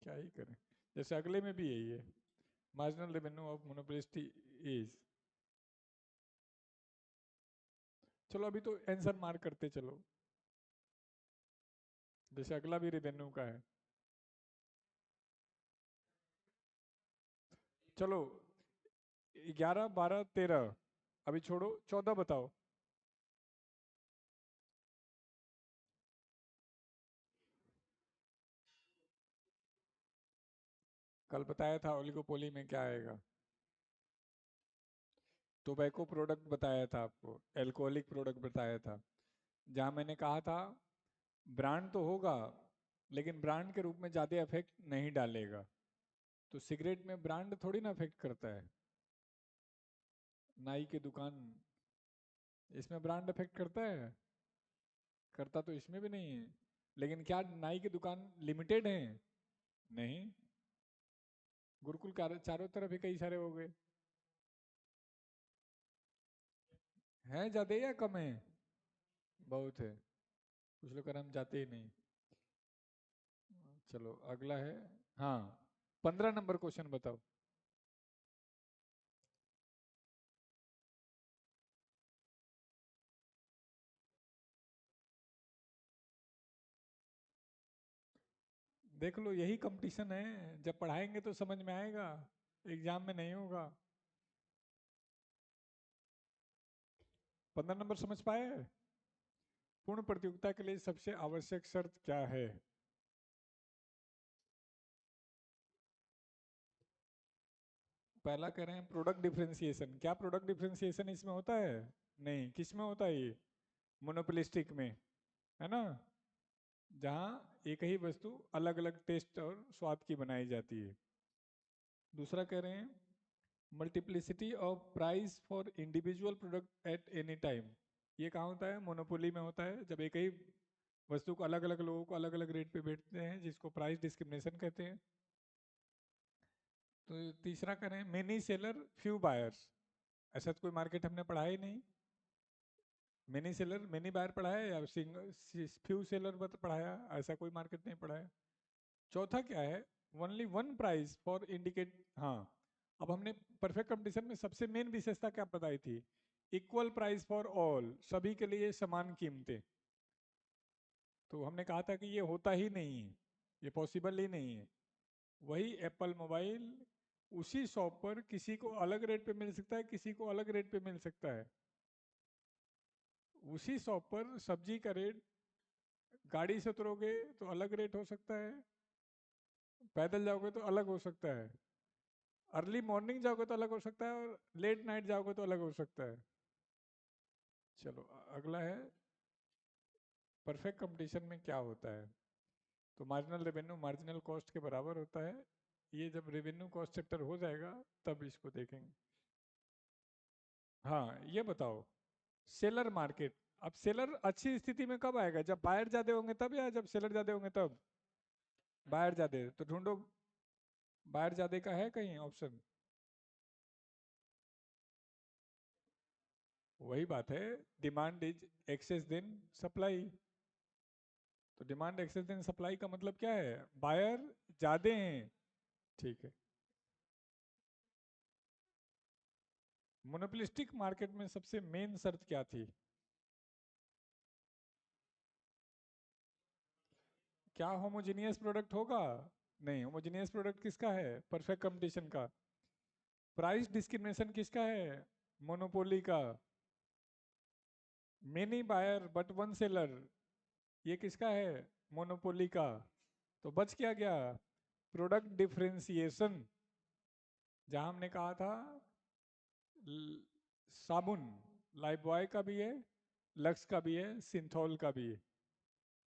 क्या ही करें, जैसे अगले में भी यही है, marginal revenue of monopolist is. चलो अभी तो आंसर मार्क करते चलो, जैसे अगला भी रेवेन्यू का है। चलो 11, 12, 13 अभी छोड़ो, 14 बताओ। कल बताया था ओलिगोपोली में क्या आएगा। टोबैको प्रोडक्ट बताया था आपको, एल्कोहलिक प्रोडक्ट बताया था। जहाँ मैंने कहा था ब्रांड तो होगा लेकिन ब्रांड के रूप में ज़्यादा इफेक्ट नहीं डालेगा। तो सिगरेट में ब्रांड थोड़ी ना इफेक्ट करता है। नाई की दुकान, इसमें ब्रांड इफेक्ट करता है? करता तो इसमें भी नहीं है। लेकिन क्या नाई की दुकान लिमिटेड है? नहीं। गुरुकुल चारों तरफ ही कई सारे हो गए। हैं ज्यादा या कम है? बहुत है। कुछ लोग हम जाते ही नहीं। चलो अगला है। हाँ, 15 नंबर क्वेश्चन बताओ। देख लो यही कंपटीशन है, जब पढ़ाएंगे तो समझ में आएगा, एग्जाम में नहीं होगा। 15 नंबर समझ पाए? पूर्ण प्रतियोगिता के लिए सबसे आवश्यक शर्त क्या है? पहला कह रहे हैं प्रोडक्ट डिफरेंशिएशन। क्या प्रोडक्ट डिफरेंशिएशन इसमें होता है? नहीं। किस में होता है ये? मोनोपोलिस्टिक में, है ना, जहाँ एक ही वस्तु अलग अलग टेस्ट और स्वाद की बनाई जाती है। दूसरा कह रहे हैं multiplicity of price for individual product at any time. ये कहाँ होता है? मोनोपोली में होता है, जब एक ही वस्तु को अलग अलग लोगों को अलग अलग रेट पे बेचते हैं, जिसको प्राइस डिस्क्रिमिनेशन कहते हैं। तो तीसरा करें मेनी सेलर फ्यू बायर्स। ऐसा तो कोई मार्केट हमने पढ़ा ही नहीं। मेनी सेलर मेनी बायर पढ़ा है या सिंगल फ्यू सेलर पढ़ाया? ऐसा कोई मार्केट नहीं पढ़ाया। चौथा क्या है? Only one price for indicate. हाँ, अब हमने परफेक्ट कंपटीशन में सबसे मेन विशेषता क्या बताई थी? इक्वल प्राइस फॉर ऑल, सभी के लिए समान कीमतें। तो हमने कहा था कि ये होता ही नहीं है, ये पॉसिबल ही नहीं है। वही एप्पल मोबाइल उसी शॉप पर किसी को अलग रेट पे मिल सकता है, किसी को अलग रेट पे मिल सकता है। उसी शॉप पर सब्जी का रेट, गाड़ी से उतरोगे तो अलग रेट हो सकता है, पैदल जाओगे तो अलग हो सकता है, अर्ली मॉर्निंग जाओगे तो अलग हो सकता है, और लेट नाइट जाओगे तो अलग हो सकता है। चलो अगला है परफेक्ट कंपटीशन में क्या होता है। तो मार्जिनल रेवेन्यू मार्जिनल कॉस्ट के बराबर होता है। ये जब रेवेन्यू कॉस्ट चैप्टर हो जाएगा तब इसको देखेंगे। हाँ ये बताओ, सेलर मार्केट। अब सेलर अच्छी स्थिति में कब आएगा, जब बायर ज्यादा होंगे तब, या जब सेलर ज्यादा होंगे तब? बायर ज्यादा, तो ढूंढो बायर ज्यादा का है कहीं ऑप्शन। वही बात है, demand is excess than supply. तो डिमांड एक्सेस देन सप्लाई का मतलब क्या है, बायर ज्यादा हैं। ठीक है। मोनोपोलिस्टिक मार्केट में सबसे मेन शर्त क्या थी? क्या होमोजीनियस प्रोडक्ट होगा? नहीं, होमोजीनियस प्रोडक्ट किसका है, परफेक्ट कंपटीशन का। प्राइस डिस्क्रिमिनेशन किसका है, मोनोपोली का। Many buyer but one seller, ये किसका है, मोनोपोली का। तो बच क्या गया, प्रोडक्ट डिफरेंशिएशन। जहां हमने कहा था साबुन लाइफबॉय का भी है, लक्स का भी है, सिंथॉल का भी है,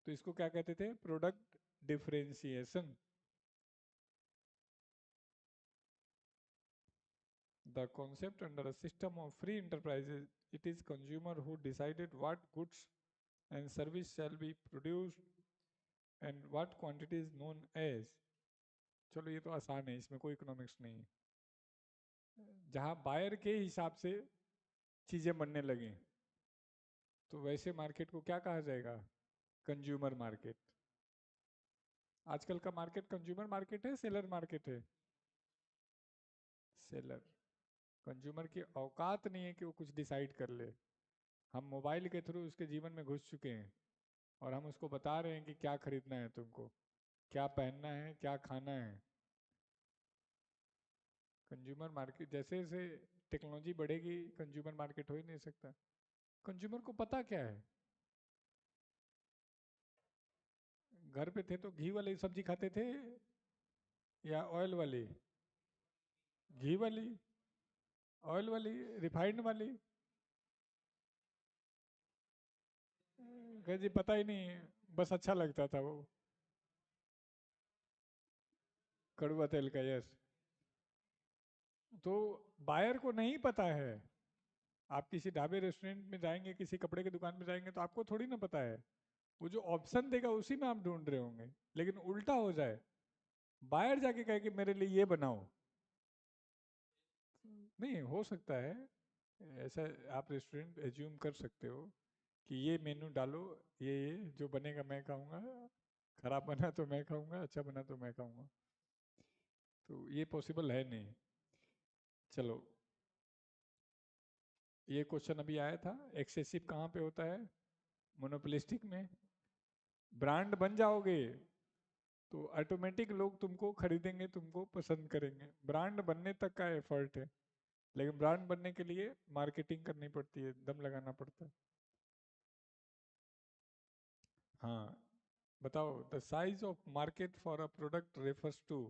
तो इसको क्या कहते थे, product differentiation. The concept under a system of free enterprises, it is consumer who decided what goods and service shall be produced and what quantity is known as। चलो ये तो आसान है, इसमें कोई इकोनॉमिक्स नहीं है। जहाँ बायर के हिसाब से चीजें बनने लगी, तो वैसे मार्केट को क्या कहा जाएगा, कंज्यूमर मार्केट। आजकल का मार्केट कंज्यूमर मार्केट है, सेलर मार्केट है। सेलर। कंज्यूमर की औकात नहीं है कि वो कुछ डिसाइड कर ले। हम मोबाइल के थ्रू उसके जीवन में घुस चुके हैं और हम उसको बता रहे हैं कि क्या खरीदना है तुमको, क्या पहनना है, क्या खाना है। कंज्यूमर मार्केट जैसे जैसे टेक्नोलॉजी बढ़ेगी, कंज्यूमर मार्केट हो ही नहीं सकता। कंज्यूमर को पता क्या है, घर पे थे तो घी वाली सब्जी खाते थे या ऑयल वाली, घी वाली, ऑयल वाली, रिफाइंड वाली। कह जी पता ही नहीं, बस अच्छा लगता था वो, कड़वा तेल का, यस। तो बायर को नहीं पता है। आप किसी ढाबे रेस्टोरेंट में जाएंगे, किसी कपड़े की दुकान में जाएंगे, तो आपको थोड़ी ना पता है। वो जो ऑप्शन देगा उसी में आप ढूंढ रहे होंगे। लेकिन उल्टा हो जाए, बाहर जाके कहे कि मेरे लिए ये बनाओ, नहीं हो सकता है ऐसा। आप रेस्टोरेंट एज्यूम कर सकते हो कि ये मेनू डालो, ये जो बनेगा मैं खाऊंगा, खराब बना तो मैं खाऊंगा, अच्छा बना तो मैं खाऊंगा। तो ये पॉसिबल है नहीं। चलो, ये क्वेश्चन अभी आया था, एक्सेसिव कहाँ पे होता है, मोनोपोलिस्टिक में। ब्रांड बन जाओगे तो ऑटोमेटिक लोग तुमको खरीदेंगे, तुमको पसंद करेंगे। ब्रांड बनने तक का एफर्ट है, लेकिन ब्रांड बनने के लिए मार्केटिंग करनी पड़ती है, दम लगाना पड़ता है। हाँ बताओ, the size of market for a product refers to.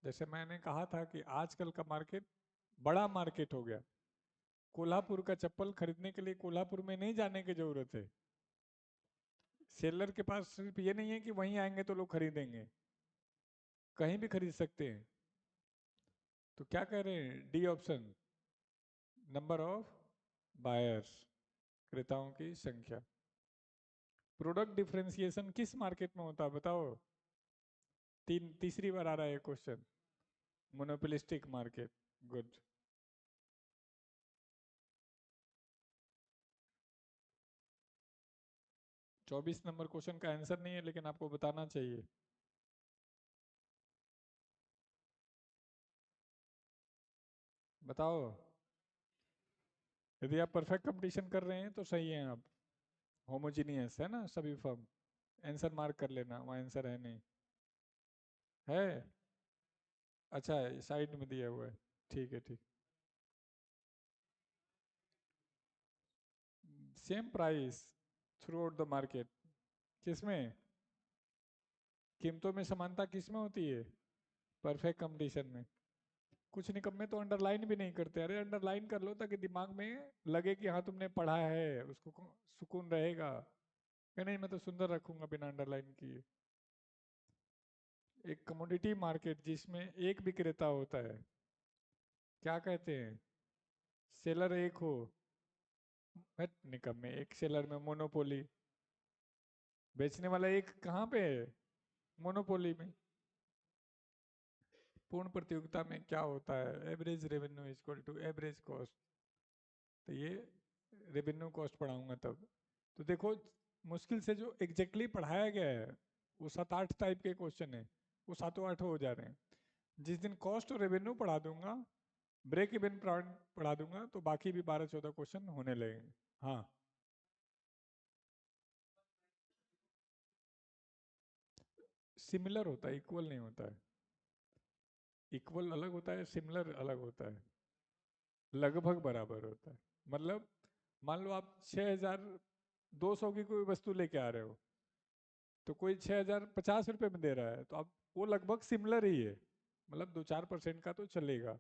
जैसे मैंने कहा था कि आजकल का मार्केट बड़ा मार्केट हो गया। कोल्हापुर का चप्पल खरीदने के लिए कोल्हापुर में नहीं जाने की जरूरत है। सेलर के पास सिर्फ ये नहीं है कि वहीं आएंगे तो लोग खरीदेंगे, कहीं भी खरीद सकते हैं। तो क्या कह रहे हैं, D option, number of buyers, क्रेताओं की संख्या। प्रोडक्ट डिफरेंशिएशन किस मार्केट में होता है बताओ, तीसरी बार आ रहा है question, monopolistic market. Good. 24 number question का आंसर नहीं है, लेकिन आपको बताना चाहिए। बताओ, यदि आप परफेक्ट कंपटीशन कर रहे हैं तो सही है आप। होमोजीनियस है ना सभी फॉर्म। आंसर मार्क कर लेना, वहाँ आंसर है नहीं। है, अच्छा है साइड में दिया हुआ है, ठीक है ठीक। Same price through out the market, किसमें, कीमतों में समानता किसमें होती है, परफेक्ट कंपटीशन में। कुछ निकम्मे तो अंडरलाइन भी नहीं करते। अरे अंडरलाइन कर लो ताकि दिमाग में लगे कि हाँ तुमने पढ़ा है, उसको सुकून रहेगा। कि नहीं मैं तो सुंदर रखूंगा बिना अंडरलाइन किए। एक कमोडिटी मार्केट जिसमें एक विक्रेता होता है, क्या कहते हैं? सेलर एक हो। हट निकम्मे, एक सेलर में मोनोपोली। बेचने वाला एक कहाँ पे है? मोनोपोली में। पूर्ण प्रतियोगिता में क्या होता है? Average revenue equal to average cost. तो ये रेवेन्यू कॉस्ट पढ़ाऊंगा तब। तो देखो, मुश्किल से जो एग्जैक्टली पढ़ाया गया है वो 7-8 टाइप के क्वेश्चन है, वो 7-8 हो जा रहे हैं। जिस दिन कॉस्ट और रेवेन्यू पढ़ा दूंगा, ब्रेक इवन पॉइंट पढ़ा दूंगा, तो बाकी भी 12-14 क्वेश्चन होने लगेंगे। हाँ, सिमिलर होता है, इक्वल नहीं होता है। इक्वल अलग होता है, सिमिलर अलग होता है। लगभग बराबर होता है। मतलब मान लो आप 6,200 की कोई वस्तु लेके आ रहे हो, तो कोई 6,050 रुपये में दे रहा है, तो आप वो लगभग सिमिलर ही है। मतलब 2-4% का तो चलेगा।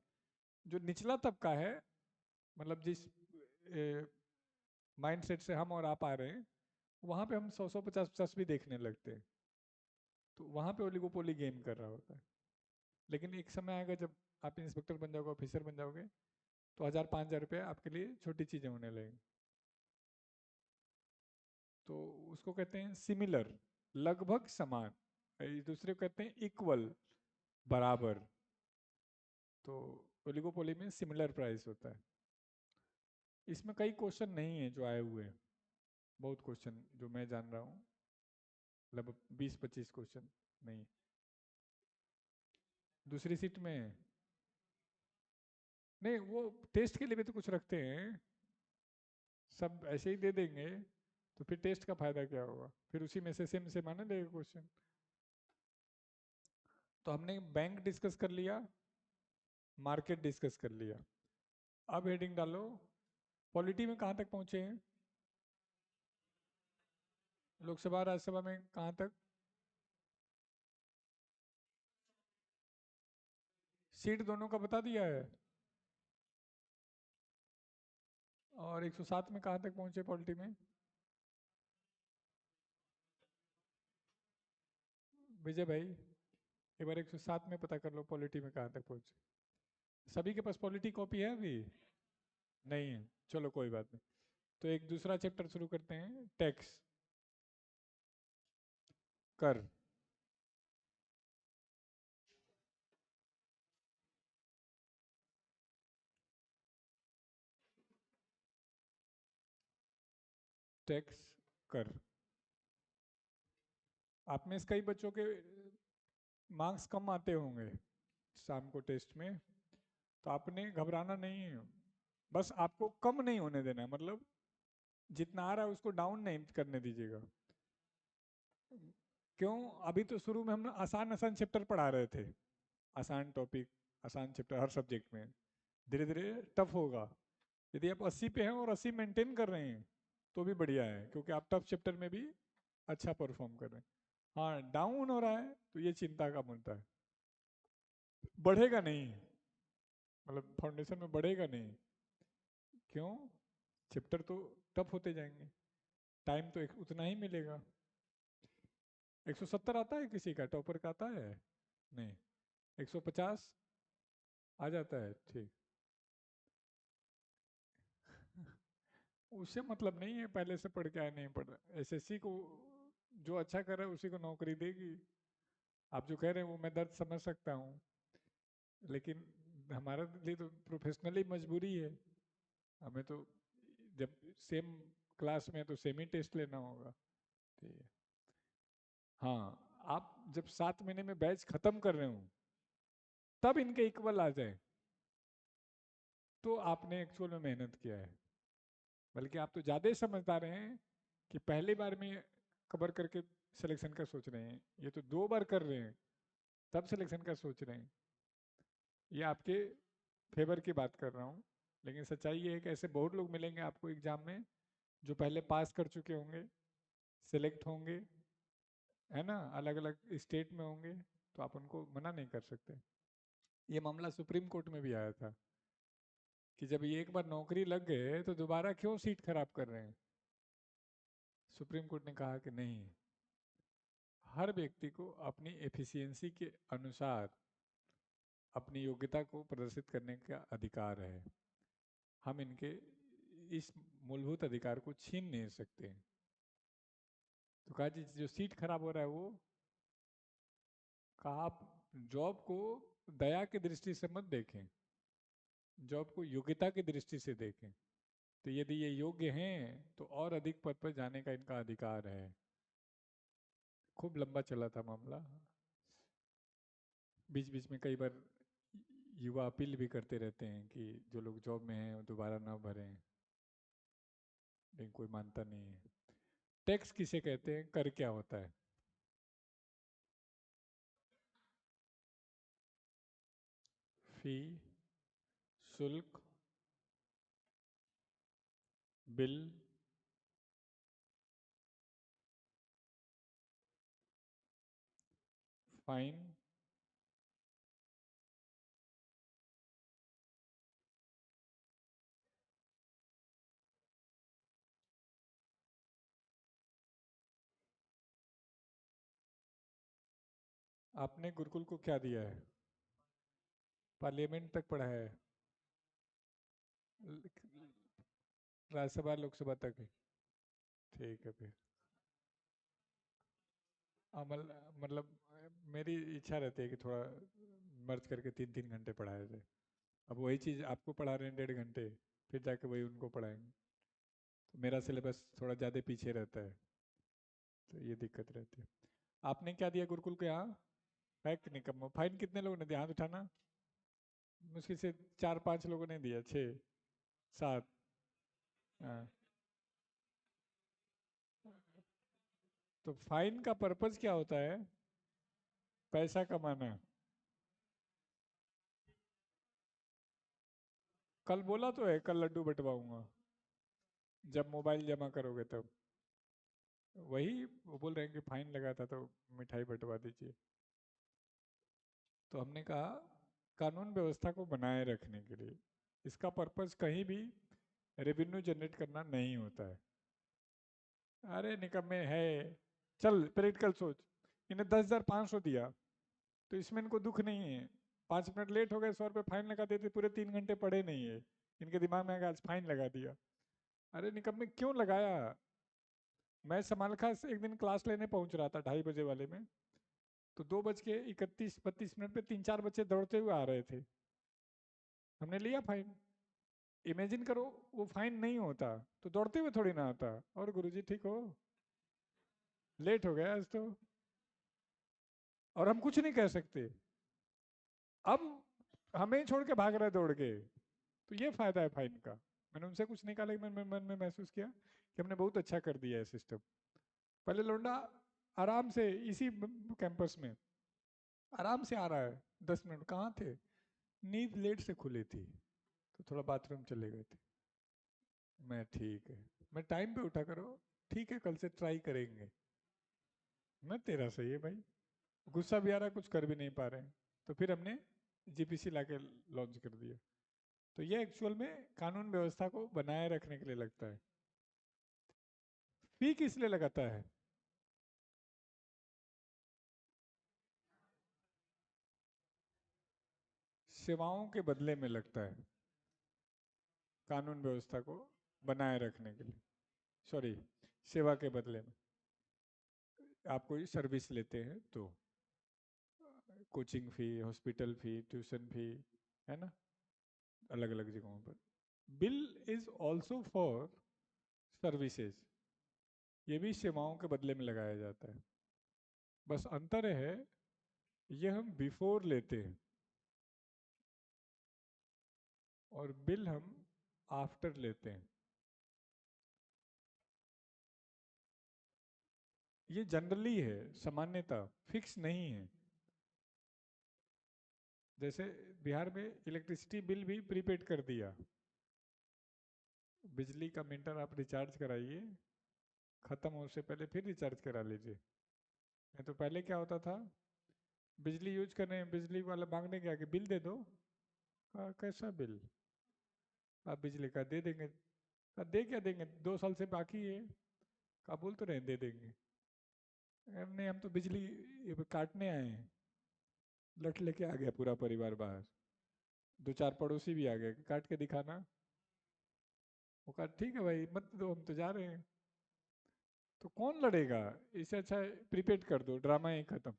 जो निचला तबका है, मतलब जिस माइंडसेट से हम और आप आ रहे हैं, वहाँ पे हम 100-100, 50-50 भी देखने लगते हैं। तो वहाँ पे ओलिगोपोली गेम कर रहा होता है। लेकिन एक समय आएगा जब आप इंस्पेक्टर बन जाओगे, ऑफिसर बन जाओगे, तो 1,000-5,000 रुपये आपके लिए छोटी चीज़ें होने लगेंगी। तो उसको कहते हैं सिमिलर, लगभग समान। एक दूसरे को कहते हैं इक्वल, बराबर। तो ओलिगोपोली में सिमिलर प्राइस होता है। इसमें कई क्वेश्चन नहीं है जो आए हुए हैं, बहुत क्वेश्चन जो मैं जान रहा हूँ, लगभग 20-25 क्वेश्चन नहीं। दूसरी सीट में नहीं, वो टेस्ट के लिए भी तो कुछ रखते हैं। सब ऐसे ही दे देंगे तो फिर टेस्ट का फायदा क्या होगा? फिर उसी में से सेम सेम आने लगेगा क्वेश्चन। तो हमने बैंक डिस्कस कर लिया, मार्केट डिस्कस कर लिया। अब हेडिंग डालो, पॉलिटी में कहाँ तक पहुंचे हैं? लोकसभा राज्यसभा में कहाँ तक? सीट दोनों का बता दिया है। और 107 में कहाँ तक पहुंचे पॉलिटी में? विजय भाई, एक बार 107 में पता कर लो पॉलिटी में कहाँ तक पहुंचे। सभी के पास पॉलिटी कॉपी है अभी? नहीं है, चलो कोई बात नहीं। तो एक दूसरा चैप्टर शुरू करते हैं, टैक्स, कर। टैक्स, कर। आप में से कई बच्चों के मार्क्स कम आते होंगे शाम को टेस्ट में, तो आपने घबराना नहीं है। बस आपको कम नहीं होने देना है, मतलब जितना आ रहा है उसको डाउन नहीं करने दीजिएगा। क्यों? अभी तो शुरू में हम आसान आसान चैप्टर पढ़ा रहे थे, आसान टॉपिक, आसान चैप्टर हर सब्जेक्ट में। धीरे धीरे टफ होगा। यदि आप 80 पे हैं और 80 मेंटेन कर रहे हैं तो भी बढ़िया है, क्योंकि आप टफ चैप्टर में भी अच्छा परफॉर्म कर रहे हैं। हाँ, डाउन हो रहा है तो ये चिंता का मुद्दा है। बढ़ेगा नहीं, मतलब फाउंडेशन में बढ़ेगा नहीं। क्यों? चैप्टर तो टफ होते जाएंगे, टाइम तो एक उतना ही मिलेगा। 170 आता है किसी का, टॉपर का आता है? नहीं। 150 आ जाता है, ठीक। उससे मतलब नहीं है पहले से पढ़ के आए नहीं पढ़ रहे। एसएससी को जो अच्छा कर रहा है उसी को नौकरी देगी। आप जो कह रहे हैं वो मैं दर्द समझ सकता हूँ, लेकिन हमारे लिए तो प्रोफेशनली मजबूरी है। हमें तो जब सेम क्लास में है तो सेम ही टेस्ट लेना होगा। ठीक है। हाँ, आप जब 7 महीने में बैच खत्म कर रहे हो तब इनके इक्वल आ जाए, तो आपने एक्चुअल में मेहनत किया है। बल्कि आप तो ज़्यादा ही समझदार हैं कि पहली बार में कवर करके सिलेक्शन का सोच रहे हैं, ये तो 2 बार कर रहे हैं तब सिलेक्शन का सोच रहे हैं। ये आपके फेवर की बात कर रहा हूँ। लेकिन सच्चाई ये है कि ऐसे बहुत लोग मिलेंगे आपको एग्जाम में जो पहले पास कर चुके होंगे, सिलेक्ट होंगे, है ना, अलग अलग स्टेट में होंगे, तो आप उनको मना नहीं कर सकते। ये मामला सुप्रीम कोर्ट में भी आया था कि जब ये एक बार नौकरी लग गए तो दोबारा क्यों सीट खराब कर रहे हैं। सुप्रीम कोर्ट ने कहा कि नहीं, हर व्यक्ति को अपनी एफिशिएंसी के अनुसार अपनी योग्यता को प्रदर्शित करने का अधिकार है। हम इनके इस मूलभूत अधिकार को छीन नहीं सकते। तो कहा जी जो सीट खराब हो रहा है वो, कहा आप जॉब को दया की दृष्टि से मत देखें, जॉब को योग्यता की दृष्टि से देखें। तो यदि ये योग्य हैं तो और अधिक पद पर जाने का इनका अधिकार है। खूब लंबा चला था मामला। बीच बीच में कई बार युवा अपील भी करते रहते हैं कि जो लोग जॉब में हैं वो दोबारा ना भरें, लेकिन कोई मानता नहीं है। टैक्स किसे कहते हैं, कर क्या होता है? फी, शुल्क, बिल, फाइन, आपने गुरुकुल को क्या दिया है? पार्लियामेंट तक पढ़ा है? राज्यसभा लोकसभा तक है? ठीक है फिर। अमल, मतलब मेरी इच्छा रहती है कि थोड़ा मर्ज करके 3-3 घंटे पढ़ाया जाए। अब वही चीज़ आपको पढ़ा रहे हैं 1.5 घंटे, फिर जाके वही उनको पढ़ाएंगे, तो मेरा सिलेबस थोड़ा ज़्यादा पीछे रहता है, तो ये दिक्कत रहती है। आपने क्या दिया गुरुकुल के यहाँ? पैक निकम्मो। फाइन कितने लोगों ने दिया, हाथ उठाना। मुश्किल से 4-5 लोगों ने दिया, 6-7। हाँ। तो फाइन का पर्पज क्या होता है? पैसा कमाना। कल बोला तो है, कल लड्डू बंटवाऊंगा जब मोबाइल जमा करोगे तब। वही वो बोल रहे हैं कि फाइन लगा था तो मिठाई बंटवा दीजिए। तो हमने कहा कानून व्यवस्था को बनाए रखने के लिए, इसका पर्पज कहीं भी रेवेन्यू जनरेट करना नहीं होता है। अरे निकम्मे है, चल प्रैक्टिकल सोच, इन्हें 10,500 दिया तो इसमें इनको दुख नहीं है। 5 मिनट लेट हो गए, 100 रुपये फाइन लगा देते, पूरे 3 घंटे पढ़े नहीं है। इनके दिमाग में आएगा आज फाइन लगा दिया। अरे निकम्मे क्यों लगाया? मैं समालखा से एक दिन क्लास लेने पहुंच रहा था 2:30 बजे वाले में, तो 2:31-32 मिनट पे 3-4 बच्चे दौड़ते हुए आ रहे थे। हमने लिया फाइन। इमेजिन करो वो फाइन नहीं होता तो दौड़ते हुए थोड़ी ना आता, और गुरुजी ठीक हो, लेट हो गया आज तो, और हम कुछ नहीं कह सकते। अब हमें छोड़ के भाग रहे दौड़ के, तो ये फायदा है फाइन का। मैंने उनसे कुछ नहीं कहा, लेकिन मैंने मन में महसूस किया कि हमने बहुत अच्छा कर दिया है सिस्टम। पहले लौंडा आराम से इसी कैंपस में आराम से आ रहा है, 10 मिनट कहाँ थे, नींद लेट से खुली थी तो थोड़ा बाथरूम चले गए थे। मैं ठीक है, मैं टाइम पे उठा करो, ठीक है कल से ट्राई करेंगे। मैं तेरा सही है भाई, गुस्सा भी आ रहा है, कुछ कर भी नहीं पा रहे हैं, तो फिर हमने जीपीसी लाके लॉन्च कर दिया। तो ये एक्चुअल में कानून व्यवस्था को बनाए रखने के लिए लगता है। फी किस लिए लगाता है? सेवाओं के बदले में लगता है, कानून व्यवस्था को बनाए रखने के लिए। सॉरी, सेवा के बदले में। आप कोई सर्विस लेते हैं तो कोचिंग फी, हॉस्पिटल फी, ट्यूशन फी, है ना, अलग अलग जगहों पर। Bill is also for services, ये भी सेवाओं के बदले में लगाया जाता है। बस अंतर है, ये हम बिफोर लेते हैं और बिल हम आफ्टर लेते हैं। ये जनरली है, सामान्यता, फिक्स नहीं है। जैसे बिहार में इलेक्ट्रिसिटी बिल भी प्रीपेड कर दिया, बिजली का मीटर आप रिचार्ज कराइए, खत्म होने से पहले फिर रिचार्ज करा लीजिए। नहीं तो पहले क्या होता था, बिजली यूज कर रहे हैं, बिजली वाला मांगने क्या कि बिल दे दो। कैसा बिल? आप बिजली का दे देंगे। दे क्या देंगे, 2 साल से बाकी है। बोल तो रहे हैं, दे देंगे। नहीं, हम तो बिजली ये काटने आए हैं। लठ लेके आ गया पूरा परिवार बाहर। 2-4 पड़ोसी भी आ गए, काट के दिखाना। वो कहा ठीक है भाई, मत दो, हम तो जा रहे हैं। तो कौन लड़ेगा? इससे अच्छा प्रीपेड कर दो, ड्रामा ही खत्म।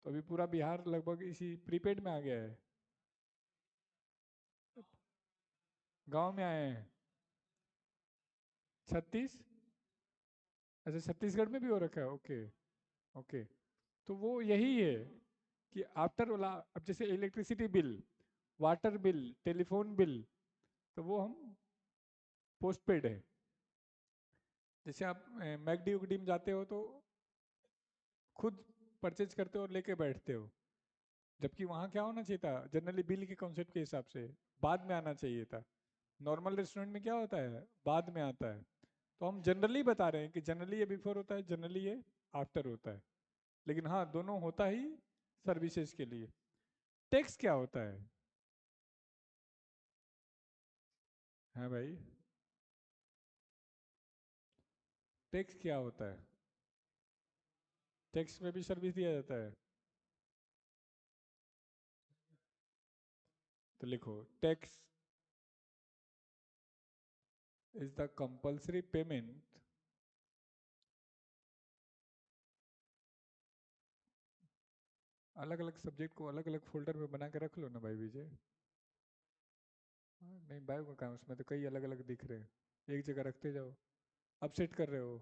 तो अभी पूरा बिहार लगभग इसी प्रीपेड में आ गया है। गांव में आए हैं। 36? अच्छा, छत्तीसगढ़ में भी हो रखा है, ओके। ओके। तो वो यही है कि आफ्टर वाला, अब जैसे electricity bill, water bill, telephone bill, तो वो हम पोस्ट पेड है। जैसे आप मैगडी उगडी में जाते हो तो खुद परचेज करते हो और लेके बैठते हो। जबकि वहाँ क्या होना चाहिए था, जनरली बिल के कॉन्सेप्ट के हिसाब से बाद में आना चाहिए था। नॉर्मल रेस्टोरेंट में क्या होता है, बाद में आता है। तो हम जनरली बता रहे हैं कि जनरली ये बिफोर होता है, जनरली ये आफ्टर होता है। लेकिन हाँ, दोनों होता ही सर्विसेज के लिए। टैक्स क्या होता है? हाँ भाई, टैक्स क्या होता है? टैक्स में भी सर्विस दिया जाता है। तो लिखो, tax is the compulsory payment अलग अलग सब्जेक्ट को अलग अलग फोल्डर में बना के रख लो ना भाई विजय। नहीं, बायो का काम, उसमें तो कई अलग अलग दिख रहे हैं, एक जगह रखते जाओ। अब सेट कर रहे हो,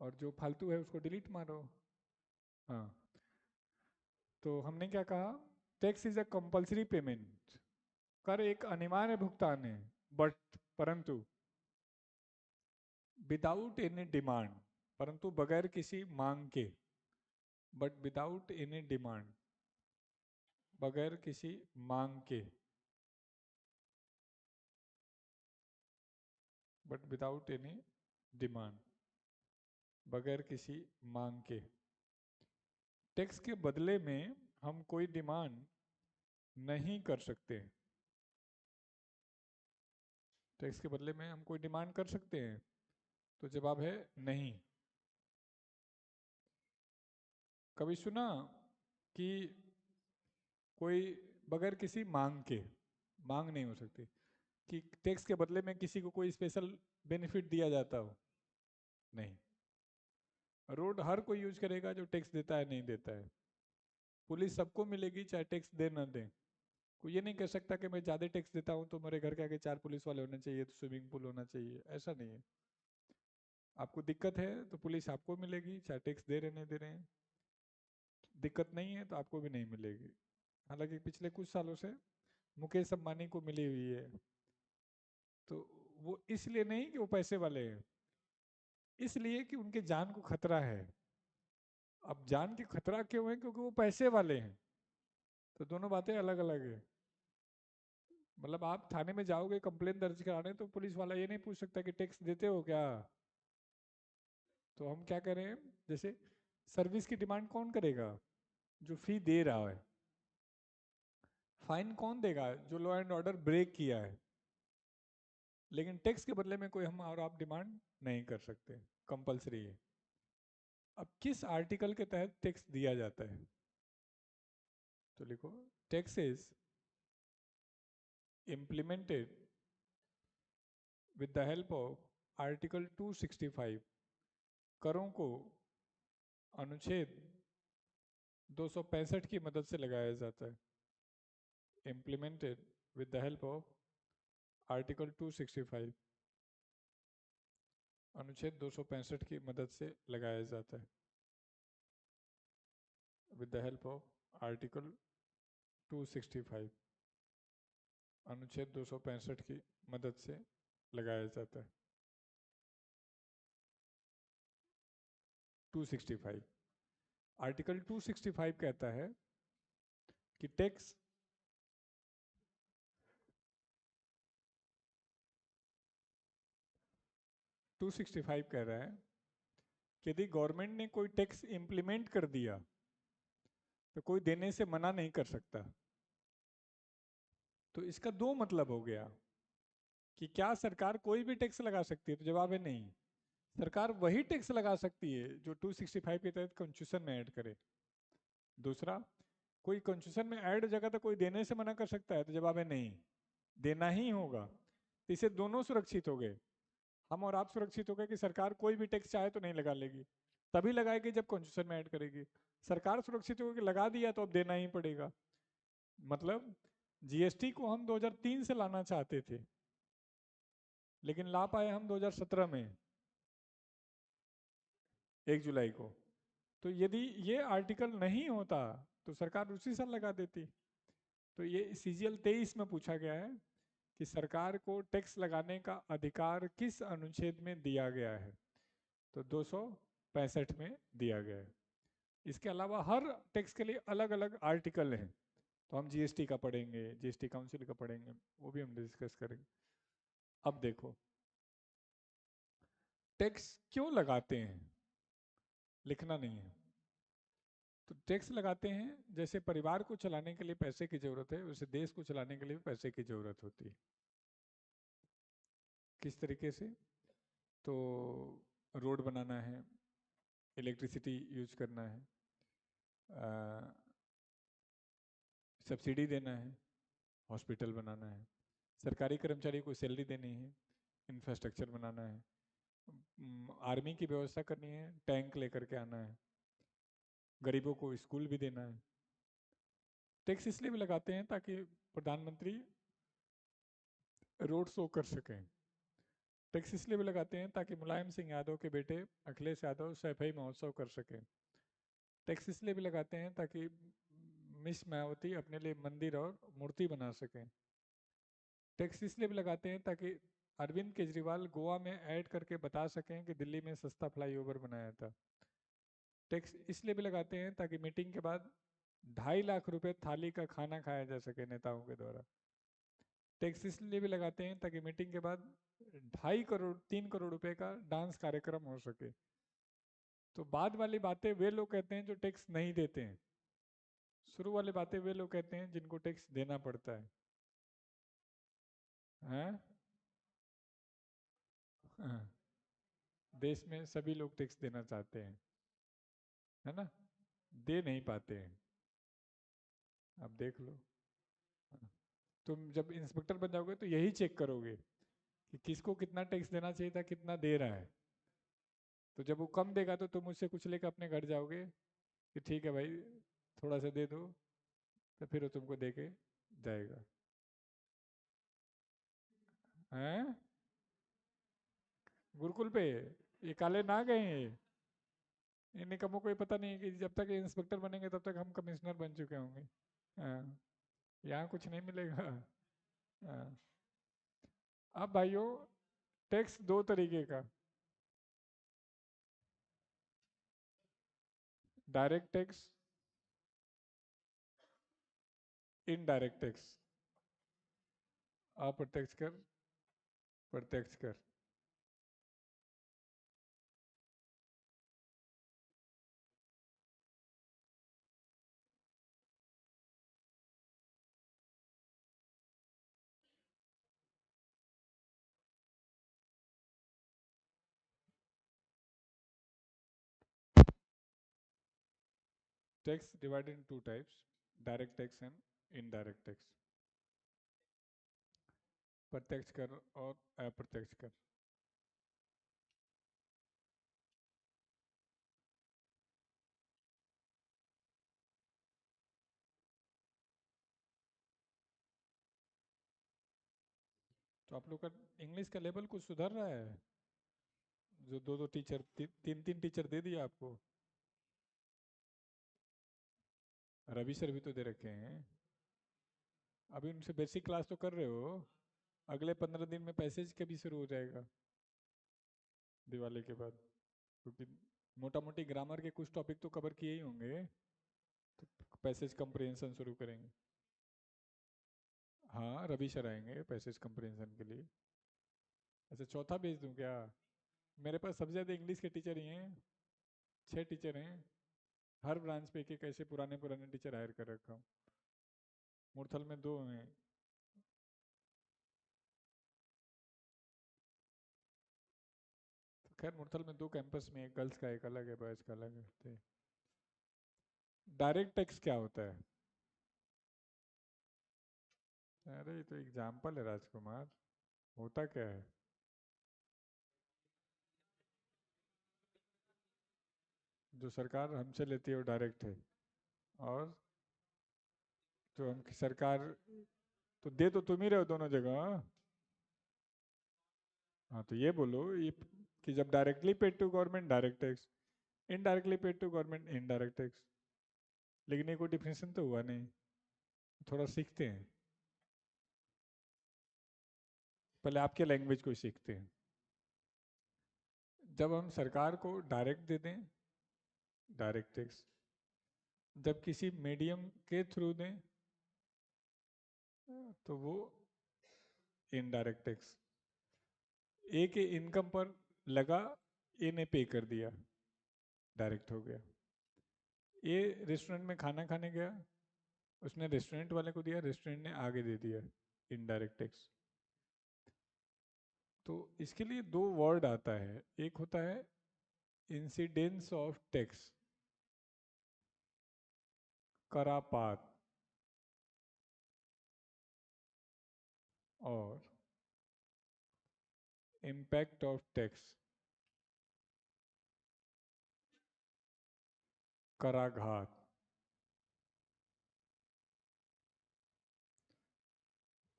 और जो फालतू है उसको डिलीट मारो। हाँ। तो हमने क्या कहा, tax is a compulsory payment, कर एक अनिवार्य भुगतान है, बट परंतु विदाउट एनी डिमांड, परंतु बगैर किसी मांग के। बट विदाउट एनी डिमांड, बगैर किसी मांग के। बट विदाउट एनी डिमांड, बगैर किसी मांग के। टैक्स के बदले में हम कोई डिमांड नहीं कर सकते। टैक्स के बदले में हम कोई डिमांड कर सकते हैं? तो जवाब है नहीं। कभी सुना कि कोई बगैर किसी मांग के, मांग नहीं हो सकती, कि टैक्स के बदले में किसी को कोई स्पेशल बेनिफिट दिया जाता हो? नहीं। रोड हर कोई यूज करेगा जो टैक्स देता है, नहीं देता है। पुलिस सबको मिलेगी चाहे टैक्स दे ना दे। कोई ये नहीं कह सकता कि मैं ज़्यादा टैक्स देता हूँ तो मेरे घर के आगे 4 पुलिस वाले होने चाहिए, तो स्विमिंग पूल होना चाहिए, ऐसा नहीं है। आपको दिक्कत है तो पुलिस आपको मिलेगी, चाहे टैक्स दे रहे नहीं दे रहे हैं। दिक्कत नहीं है तो आपको भी नहीं मिलेगी। हालांकि पिछले कुछ सालों से मुकेश अंबानी को मिली हुई है। तो वो इसलिए नहीं कि वो पैसे वाले हैं, इसलिए कि उनके जान को खतरा है। अब जान की खतरा क्यों है? क्योंकि वो पैसे वाले हैं। तो दोनों बातें अलग अलग है। मतलब आप थाने में जाओगे कंप्लेन दर्ज कराने, तो पुलिस वाला ये नहीं पूछ सकता कि टैक्स देते हो क्या। तो हम क्या करें, जैसे सर्विस की डिमांड कौन करेगा? जो फी दे रहा है। फाइन कौन देगा? जो लॉ एंड ऑर्डर ब्रेक किया है। लेकिन टैक्स के बदले में कोई हम और आप डिमांड नहीं कर सकते, कंपलसरी है। अब किस आर्टिकल के तहत टैक्स दिया जाता है? तो लिखो, tax is implemented with the help of article 265। करों को अनुच्छेद 265 की मदद से लगाया जाता है। Implemented with the help of article 265, अनुच्छेद 265 की मदद से लगाया जाता है। With the help of article 265, अनुच्छेद 265 की मदद से लगाया जाता है। 265, आर्टिकल 265 कहता है कि टैक्स 265 कह रहा है कि यदि गवर्नमेंट ने कोई टैक्स इम्प्लीमेंट कर दिया तो कोई देने से मना नहीं कर सकता। तो इसका दो मतलब हो गया कि क्या सरकार कोई भी टैक्स लगा सकती है, तो जवाब है नहीं। सरकार वही टैक्स लगा सकती है जो 265 के तहत कॉन्स्टिट्यूशन में ऐड करे। दूसरा, कोई कॉन्स्टिट्यूशन में ऐड हो जाएगा तो कोई देने से मना कर सकता है, तो जवाब है नहीं, देना ही होगा। तो इससे दोनों सुरक्षित हो गए, हम और आप सुरक्षित हो गए कि सरकार कोई भी टैक्स चाहे तो नहीं लगा लेगी, तभी लगाएगी जब कॉन्स्टिट्यूशन में ऐड करेगी। सरकार सुरक्षित होगी कि लगा दिया तो अब देना ही पड़ेगा। मतलब जीएसटी को हम 2003 से लाना चाहते थे, लेकिन ला पाए हम 2017 में 1 जुलाई को। तो यदि ये आर्टिकल नहीं होता तो सरकार उसी साल लगा देती। तो ये सीजीएल 23 में पूछा गया है कि सरकार को टैक्स लगाने का अधिकार किस अनुच्छेद में दिया गया है, तो 265 में दिया गया है। इसके अलावा हर टैक्स के लिए अलग अलग आर्टिकल हैं, तो हम जीएसटी का पढ़ेंगे, जीएसटी काउंसिल का पढ़ेंगे, वो भी हम डिस्कस करेंगे। अब देखो, टैक्स क्यों लगाते हैं, लिखना नहीं है। तो टैक्स लगाते हैं जैसे परिवार को चलाने के लिए पैसे की जरूरत है, वैसे देश को चलाने के लिए भी पैसे की जरूरत होती है। किस तरीके से? तो रोड बनाना है, इलेक्ट्रिसिटी यूज करना है, सब्सिडी देना है, हॉस्पिटल बनाना है, सरकारी कर्मचारी को सैलरी देनी है, इंफ्रास्ट्रक्चर बनाना है, आर्मी की व्यवस्था करनी है, टैंक लेकर के आना है, गरीबों को स्कूल भी देना है। टैक्स इसलिए भी लगाते हैं ताकि प्रधानमंत्री रोड शो कर सकें। टैक्स इसलिए भी लगाते हैं ताकि मुलायम सिंह यादव के बेटे अखिलेश यादव सैफई महोत्सव कर सकें। टैक्स इसलिए भी लगाते हैं ताकि मिस मायावती अपने लिए मंदिर और मूर्ति बना सकें। टैक्स इसलिए भी लगाते हैं ताकि अरविंद केजरीवाल गोवा में ऐड करके बता सकें कि दिल्ली में सस्ता फ्लाईओवर बनाया था। टैक्स इसलिए भी लगाते हैं ताकि मीटिंग के बाद 2.5 लाख रुपए थाली का खाना खाया जा सके नेताओं के द्वारा। टैक्स इसलिए भी लगाते हैं ताकि मीटिंग के बाद 2.5 करोड़ 3 करोड़ रुपए का डांस कार्यक्रम हो सके। तो बाद वाली बातें वे लोग कहते हैं जो टैक्स नहीं देते हैं, शुरू वाली बातें वे लोग कहते हैं जिनको टैक्स देना पड़ता है। हैं? हाँ, देश में सभी लोग टैक्स देना चाहते हैं, है ना, दे नहीं पाते हैं। अब देख लो, हाँ, तुम जब इंस्पेक्टर बन जाओगे तो यही चेक करोगे कि किसको कितना टैक्स देना चाहिए था, कितना दे रहा है। तो जब वो कम देगा तो तुम उससे कुछ लेकर अपने घर जाओगे कि ठीक है भाई थोड़ा सा दे दो, तो फिर वो तुमको दे के जाएगा। हैं? गुरुकुल पे ये काले ना गए हैं, इन निकमों को ये पता नहीं है कि जब तक ये इंस्पेक्टर बनेंगे तब तक हम कमिश्नर बन चुके होंगे। हाँ, यहाँ कुछ नहीं मिलेगा। हाँ। अब भाइयों, टैक्स दो तरीके का, डायरेक्ट टैक्स, इनडायरेक्ट टैक्स, अप्रत्यक्ष कर, प्रत्यक्ष कर। Tax divided in two types, direct tax and indirect tax, प्रत्यक्ष कर और अप्रत्यक्ष कर। तो आप लोग का इंग्लिश का लेवल कुछ सुधर रहा है? जो दो दो टीचर तीन तीन टीचर दे दिया आपको, रवि सर भी तो दे रखे हैं। अभी उनसे बेसिक क्लास तो कर रहे हो, अगले 15 दिन में पैसेज का भी शुरू हो जाएगा दिवाली के बाद, क्योंकि मोटा मोटी ग्रामर के कुछ टॉपिक तो कवर किए ही होंगे, तो पैसेज कंप्रिहेंशन शुरू करेंगे। हाँ, रवि सर आएंगे पैसेज कंप्रिहेंशन के लिए। अच्छा, चौथा भेज दूं क्या? मेरे पास सबसे ज़्यादा इंग्लिश के टीचर ही हैं। 6 टीचर हैं, हर ब्रांच पे एक एक ऐसे पुराने पुराने टीचर हायर कर रखा हूँ। मुरथल में 2 हैं। तो खैर मुरथल में 2 कैंपस में, एक गर्ल्स का एक अलग है, बॉयज़ का अलग है। तो डायरेक्ट टैक्स क्या होता है? अरे ये तो एग्जाम्पल है राजकुमार, होता क्या है? जो सरकार हमसे लेती है वो डायरेक्ट है, और जो हम सरकार, तो दे तो तुम ही रहे हो दोनों जगह, हाँ? हाँ, तो ये बोलो ये कि जब directly paid to government direct tax, indirectly paid to government indirect tax. लेकिन ये कोई डिफिनेशन तो हुआ नहीं, थोड़ा सीखते हैं, पहले आपके लैंग्वेज को सीखते हैं। जब हम सरकार को डायरेक्ट दे दें, डायरेक्ट टैक्स। जब किसी मीडियम के थ्रू दें, तो वो इनडायरेक्ट टैक्स। ए के इनकम पर लगा, ए ने पे कर दिया, डायरेक्ट हो गया। ए रेस्टोरेंट में खाना खाने गया, उसने रेस्टोरेंट वाले को दिया, रेस्टोरेंट ने आगे दे दिया, इनडायरेक्ट टैक्स। तो इसके लिए 2 वर्ड आता है, एक होता है इंसिडेंस ऑफ टैक्स, करापात, और इम्पैक्ट ऑफ टैक्स, कराघात।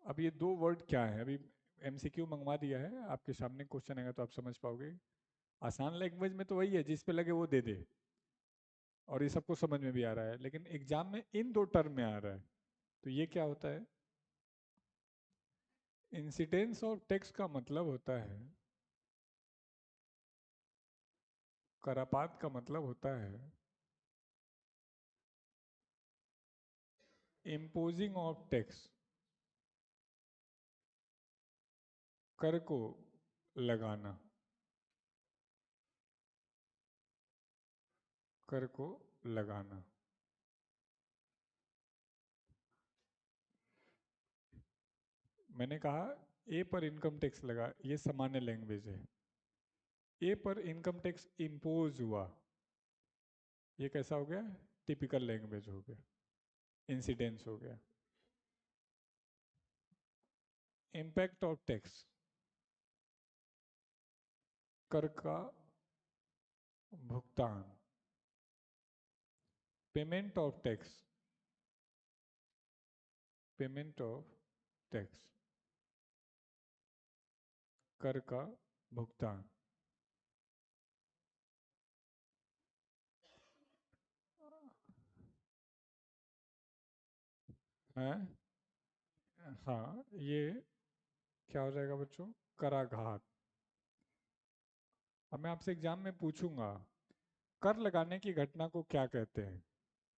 अब ये 2 वर्ड क्या है? अभी एमसीक्यू मंगवा दिया है, आपके सामने क्वेश्चन आएगा तो आप समझ पाओगे। आसान लैंग्वेज में तो वही है, जिस पे लगे वो दे दे, और ये सबको समझ में भी आ रहा है, लेकिन एग्जाम में इन 2 टर्म में आ रहा है। तो ये क्या होता है? इंसिडेंस ऑफ टैक्स का मतलब होता है, करापात का मतलब होता है इम्पोजिंग ऑफ टैक्स, कर को लगाना, कर को लगाना। मैंने कहा ए पर इनकम टैक्स लगा, ये सामान्य लैंग्वेज है। ए पर इनकम टैक्स इम्पोज हुआ, ये कैसा हो गया? टिपिकल लैंग्वेज हो गया, इंसिडेंस हो गया। इम्पैक्ट ऑफ टैक्स, कर का भुगतान। Payment of tax, payment of tax, कर का भुगतान। है, हाँ, ये क्या हो जाएगा बच्चों? कराघात। अब मैं आपसे एग्जाम में पूछूंगा, कर लगाने की घटना को क्या कहते हैं?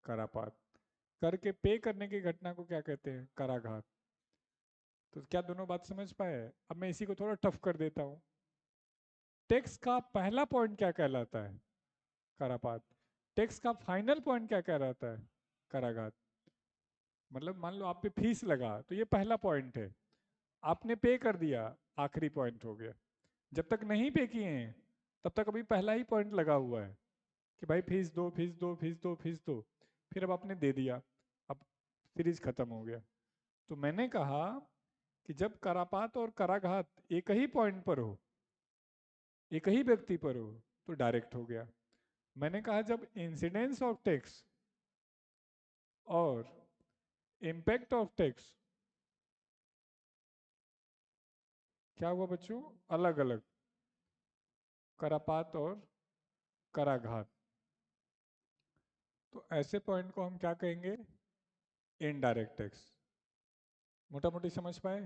करापात। कर के पे करने की घटना को क्या कहते हैं? कराघात। तो क्या दोनों बात समझ पाए? अब मैं इसी को थोड़ा टफ कर देता हूँ। टेक्स का पहला पॉइंट क्या कहलाता है? करापात। टेक्स का फाइनल पॉइंट क्या कहलाता है? कराघात। मतलब मान लो आप पे फीस लगा, तो ये पहला पॉइंट है, आपने पे कर दिया, आखिरी पॉइंट हो गया। जब तक नहीं पे किए हैं, तब तक अभी पहला ही पॉइंट लगा हुआ है कि भाई फीस दो, फीस दो, फीस दो, फीस दो। फिर अब आपने दे दिया, अब सीरीज खत्म हो गया। तो मैंने कहा कि जब करापात और कराघात एक ही पॉइंट पर हो, एक ही व्यक्ति पर हो, तो डायरेक्ट हो गया। मैंने कहा जब इंसिडेंस ऑफ टैक्स और इम्पैक्ट ऑफ टैक्स, क्या हुआ बच्चों? अलग अलग, करापात और कराघात, तो ऐसे पॉइंट को हम क्या कहेंगे? Indirect tax. मोटा मोटी समझ पाए?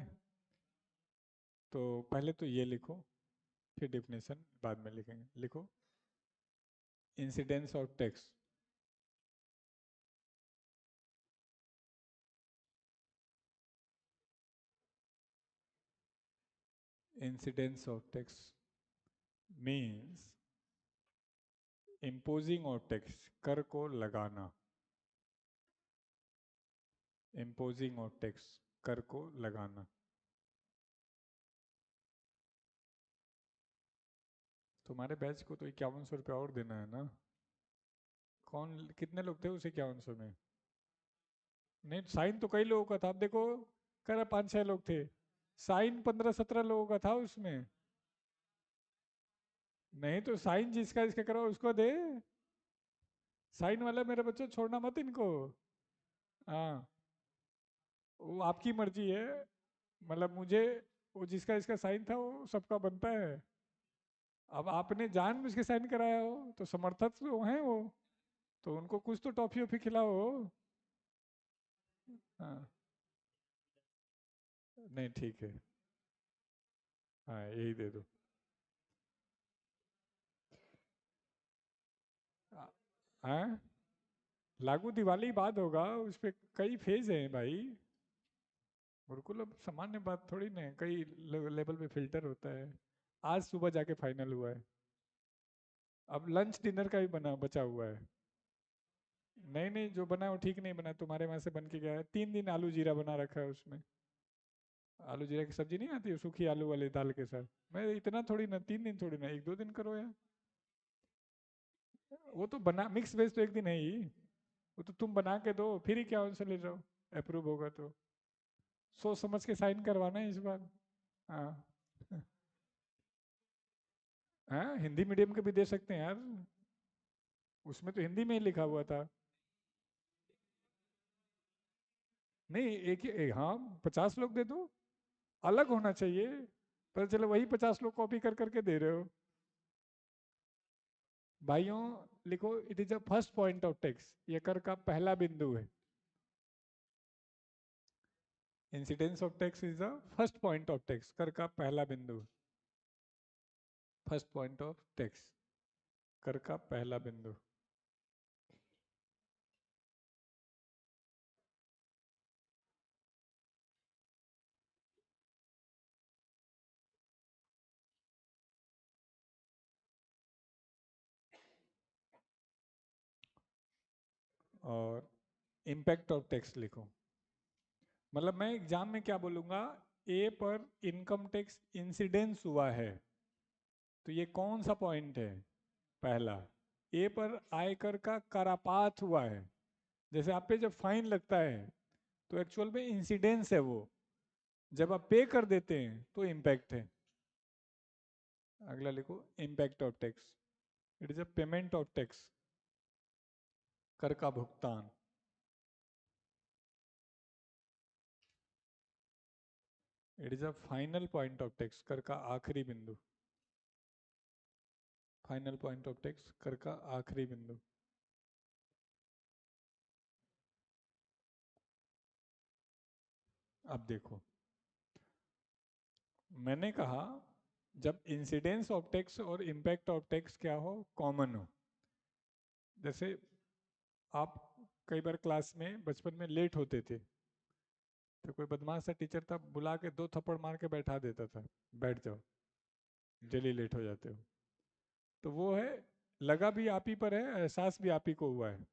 तो पहले तो ये लिखो, फिर डिफिनेशन बाद में लिखेंगे। लिखो, incidence of tax, incidence of tax means imposing of tax, कर को लगाना। इम्पोजिंग ऑफ टैक्स, कर को लगाना। तुम्हारे बैच को तो 5100 रुपया और देना है ना? कौन, कितने लोग थे उस 5100 में? नहीं, साइन तो कई लोगों का था, आप देखो। कह रहा 5-6 लोग थे। साइन 15-17 लोगों का था उसमें। नहीं तो साइन जिसका इसका करो उसको दे। साइन वाला मेरे बच्चों छोड़ना मत इनको। हाँ, वो आपकी मर्जी है। मतलब मुझे, वो जिसका इसका साइन था वो सबका बनता है। अब आपने जानबूझ के साइन कराया हो तो समर्थक तो हैं वो, तो उनको कुछ तो टॉफी वॉफी खिलाओ। हाँ, नहीं ठीक है। हाँ, यही दे दो। हाँ, लागू दिवाली बाद होगा, उस पे कई फेज हैं भाई। गुरुकुल अब सामान्य बात थोड़ी ना है, कई लेवल पे फिल्टर होता है। आज सुबह जाके फाइनल हुआ है। अब लंच डिनर का भी बना बचा हुआ है। नहीं नहीं, जो बना वो ठीक नहीं बना, तुम्हारे वहां से बन के गया है। 3 दिन आलू जीरा बना रखा है उसमें। आलू जीरा की सब्जी नहीं आती है, सूखी आलू वाली दाल के साथ। मैं इतना थोड़ी ना, 3 दिन थोड़ी ना, 1-2 दिन करो यार। वो तो बना, मिक्स वेज तो एक दिन है ही। वो तो तुम बना के दो, फिर ही क्या उनसे ले जाओ। अप्रूव होगा तो सोच समझ के साइन करवाना है इस बार। हाँ। हाँ, हिंदी मीडियम के भी दे सकते हैं यार। उसमें तो हिंदी में ही लिखा हुआ था। नहीं, एक ही हाँ, 50 लोग दे दो। अलग होना चाहिए। पर चलो वही 50 लोग कॉपी कर करके दे रहे हो। भाइयों, लिखो, it is a first point of text, ये कर का पहला बिंदु है। Incidence of tax is the first point of tax, कर का पहला बिंदु। फर्स्ट पॉइंट ऑफ टैक्स, कर का पहला बिंदु। और इम्पैक्ट ऑफ टैक्स लिखो। मतलब मैं एग्जाम में क्या बोलूंगा, ए पर इनकम टैक्स इंसिडेंस हुआ है, तो ये कौन सा पॉइंट है? पहला। ए पर आयकर का करापात हुआ है, जैसे आप पे जब फाइन लगता है तो एक्चुअल में इंसिडेंस है वो, जब आप पे कर देते हैं तो इम्पैक्ट है। अगला लिखो, impact of tax, it is a payment of tax, कर का भुगतान। It is a final point of tax, कर का आखिरी बिंदु। फाइनल पॉइंट ऑफ टैक्स, कर का आखिरी बिंदु। अब देखो, मैंने कहा जब इंसिडेंस ऑफ टैक्स और इम्पैक्ट ऑफ टैक्स क्या हो, कॉमन हो। जैसे आप कई बार क्लास में बचपन में लेट होते थे, तो कोई बदमाश सा टीचर था, बुला के 2 थप्पड़ मार के बैठा देता था, बैठ जाओ, डेली लेट हो जाते हो। तो वो है, लगा भी आप ही पर है, एहसास भी आप ही को हुआ है।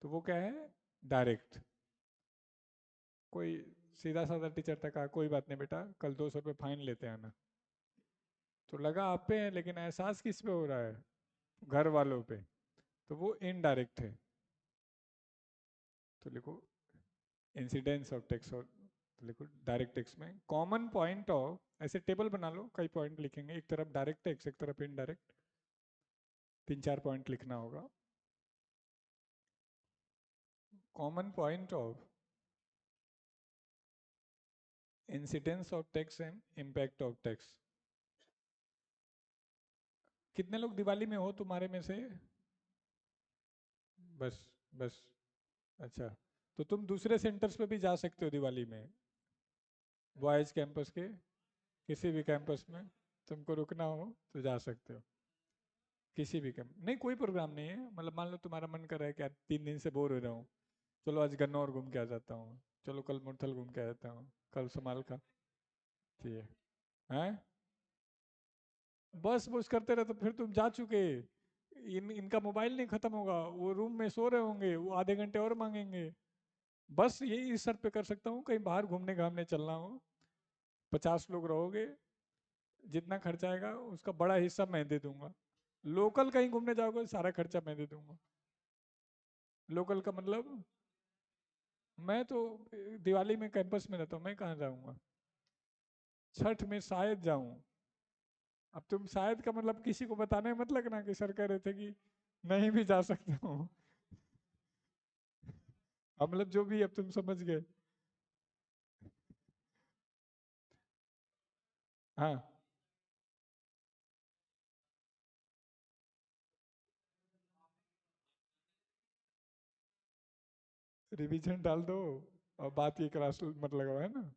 तो वो क्या है, डायरेक्ट। कोई सीधा साधा टीचर था, कहा कोई बात नहीं बेटा, कल 200 रुपये फाइन लेते आना। तो लगा आप पे है, लेकिन एहसास किस पे हो रहा है? घर वालों पे। तो वो इनडायरेक्ट है। तो लिखो इंसिडेंस ऑफ टैक्स, और तो लिखो डायरेक्ट टैक्स में कॉमन पॉइंट ऑफ, ऐसे टेबल बना लो, कई पॉइंट लिखेंगे, एक तरफ डायरेक्ट टैक्स, एक तरफ इनडायरेक्ट, 3-4 पॉइंट लिखना होगा। Common point of incidence of tax and impact of tax. कितने लोग दिवाली में हो तुम्हारे में से? बस, बस। अच्छा, तो तुम दूसरे सेंटर्स पे भी जा सकते हो दिवाली में, बॉयज कैंपस के, किसी भी कैंपस में तुमको रुकना हो तो जा सकते हो। किसी भी कैंप नहीं, कोई प्रोग्राम नहीं है, मतलब मान लो तुम्हारा मन कर रहा है कि यार 3 दिन से बोर हो रहा हूँ, चलो आज गन्नौर घूम के आ जाता हूँ, चलो कल मुरथल घूम के आ जाता हूँ, कल समाल का, ठीक है। हैं? बस बस करते रहे तो फिर तुम जा चुके, इनका मोबाइल नहीं खत्म होगा, वो रूम में सो रहे होंगे, वो आधे घंटे और मांगेंगे। बस यही इस शर्त पे कर सकता हूँ, कहीं बाहर घूमने घामने चलना हो, 50 लोग रहोगे, जितना खर्चा आएगा उसका बड़ा हिस्सा मैं दे दूंगा। लोकल कहीं घूमने जाओगे सारा खर्चा मैं दे दूंगा। लोकल का मतलब, मैं तो दिवाली में कैंपस में रहता हूँ, मैं कहाँ जाऊँगा। छठ में शायद जाऊँ। अब तुम शायद का मतलब किसी को बताने मत लगना कि सर कह रहे थे कि नहीं भी जा सकता हूँ। अब मतलब जो भी, अब तुम समझ गए। हाँ, रिवीजन डाल दो और बात ये क्लास मत लगाओ, है ना।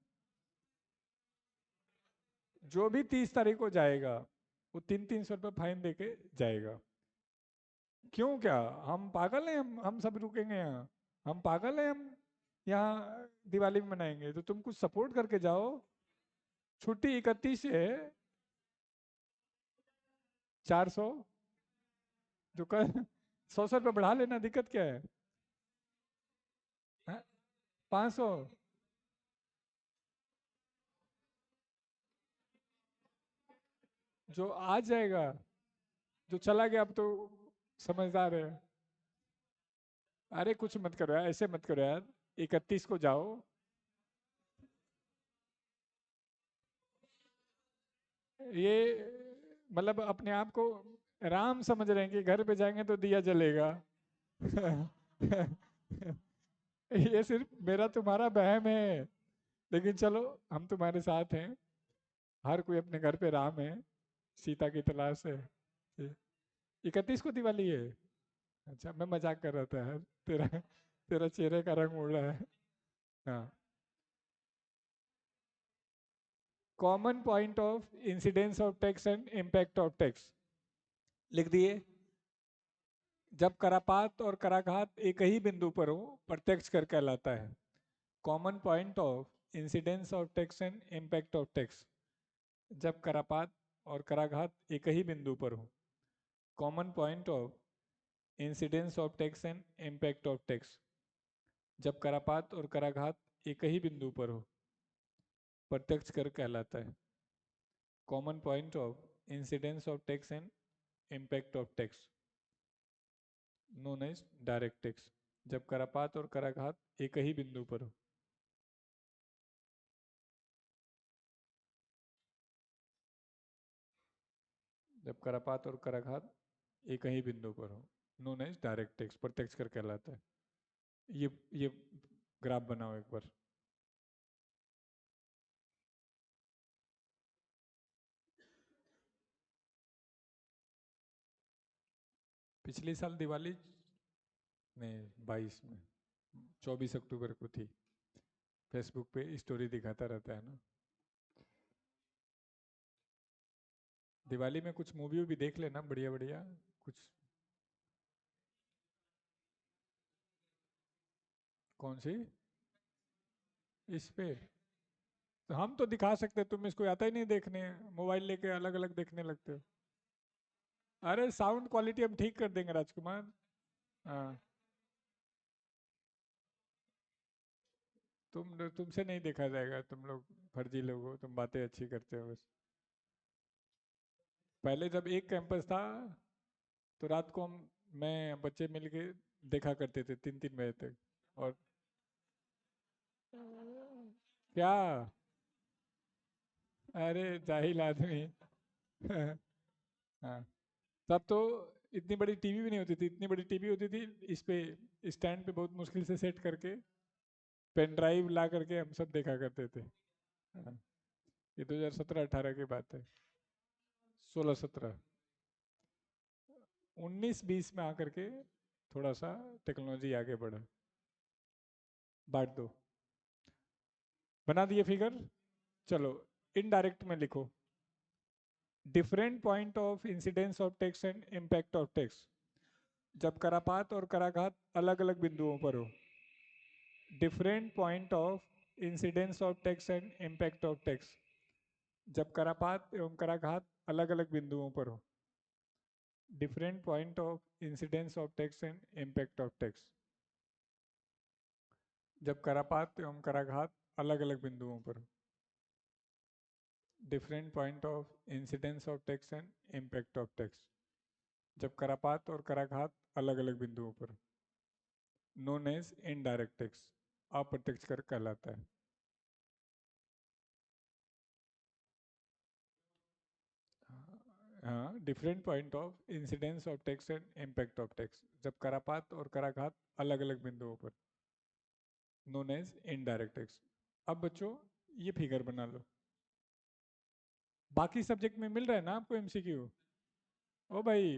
जो भी 30 तारीख को जाएगा वो 300-300 रुपये फाइन दे के जाएगा। क्यों, क्या हम पागल हैं? हम सब रुकेंगे यहाँ? हम पागल हैं? हम यहाँ दिवाली में मनाएंगे तो तुम कुछ सपोर्ट करके जाओ। छुट्टी 31 है। 400, जो कर 100 100 रुपये बढ़ा लेना, दिक्कत क्या है? 500। जो आ जाएगा, जो चला गया अब तो समझदार है। अरे कुछ मत करो यार, ऐसे मत करो यार। 31 को जाओ। ये मतलब अपने आप को राम समझ रहे हैं कि घर पे जाएंगे तो दिया जलेगा। ये सिर्फ मेरा तुम्हारा वहम है। लेकिन चलो, हम तुम्हारे साथ हैं। हर कोई अपने घर पे राम है, सीता की तलाश है। 31 को दिवाली है? अच्छा, मैं मजाक कर रहा था यार। तेरा तेरा चेहरे का रंग उड़ रहा है। हाँ। Common point of incidence of tax and impact of tax लिख दिए। जब करापात और कराघात एक ही बिंदु पर हो, प्रत्यक्ष कर कहलाता है। Common point of incidence of tax and impact of tax, जब करापात और कराघात एक ही बिंदु पर हो। Common point of incidence of tax and impact of tax, जब करापात और कराघात एक ही बिंदु पर हो, प्रत्यक्ष कर कहलाता है। Common point of incidence of tax and impact of tax, known as direct tax, जब करापात और कराघात एक ही बिंदु पर हो। जब करापात और कराघात एक ही बिंदु पर हो, नोन एज डायरेक्ट टैक्स, प्रत्यक्ष कर कहलाता है। ये ग्राफ बनाओ एक बार। पिछले साल दिवाली में 22 में, 24 अक्टूबर को थी। फेसबुक पे स्टोरी दिखाता रहता है ना। दिवाली में कुछ मूवी भी देख लेना, बढ़िया बढ़िया कुछ। कौन सी? इस पे तो हम तो दिखा सकते, तुम इसको आता ही नहीं देखने, मोबाइल लेके अलग अलग देखने लगते हो। अरे साउंड क्वालिटी हम ठीक कर देंगे राजकुमार। हाँ। तुमसे नहीं देखा जाएगा, तुम लोग फर्जी लोग हो, तुम बातें अच्छी करते हो बस। पहले जब एक कैंपस था तो रात को हम, मैं बच्चे मिलके देखा करते थे 3 3 बजे तक। और क्या? अरे जाहिल आदमी। हाँ। तब तो इतनी बड़ी टीवी भी नहीं होती थी, इतनी बड़ी टीवी होती थी इस पे, स्टैंड पे बहुत मुश्किल से सेट करके पेन ड्राइव ला करके हम सब देखा करते थे। हाँ, ये 2017 18 की बात है। 16 17। 19 20 में आकर के थोड़ा सा टेक्नोलॉजी आगे बढ़ा। बांट दो। बना दिए फिगर। चलो, इनडायरेक्ट में लिखो। Different point of incidence of tax and impact of tax, जब करापात और कराघात अलग अलग बिंदुओं पर हो। Different point of incidence of tax and impact of tax, जब करापात एवं कराघात अलग अलग बिंदुओं पर हो। Different point of incidence of tax and impact of tax. जब करापात एवं कराघात अलग अलग बिंदुओं पर। Different point of incidence of tax and impact of tax. जब करापात और कराघात अलग अलग बिंदुओं पर। नोन एज इनडायरेक्ट टेक्स्ट, अप्रत्यक्ष कर कहलाता है। हाँ, different point of incidence of tax and impact of tax. जब करापात और कराघात अलग अलग बिंदुओं पर। Known as indirect tax. अब बच्चों ये फिगर बना लो। बाकी सब्जेक्ट में मिल रहा है ना आपको एमसीक्यू? ओ भाई,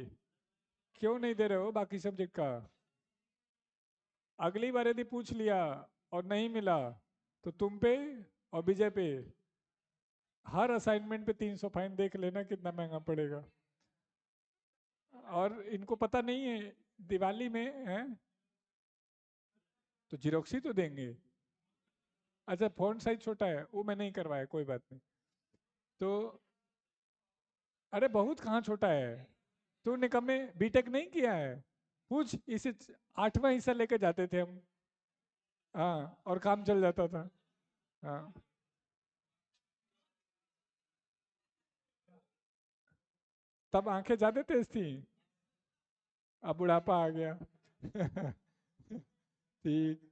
क्यों नहीं दे रहे हो बाकी सब्जेक्ट का? अगली बार यदि पूछ लिया और नहीं मिला तो तुम पे और विजय पे हर असाइनमेंट पे 300 फाइन। देख लेना कितना महंगा पड़ेगा। और इनको पता नहीं है दिवाली में है तो जीरोक्स ही तो देंगे। अच्छा, फॉन्ट साइज छोटा है वो मैं नहीं करवाया, कोई बात नहीं। तो अरे बहुत कहाँ छोटा है। तू निकम्मे बीटेक नहीं किया है? पूछ, इसे 8वां हिस्सा लेके जाते थे हम। हाँ, और काम चल जाता था। हाँ, तब आंखें ज्यादा तेज थी। अब बुढ़ापा आ गया। ठीक।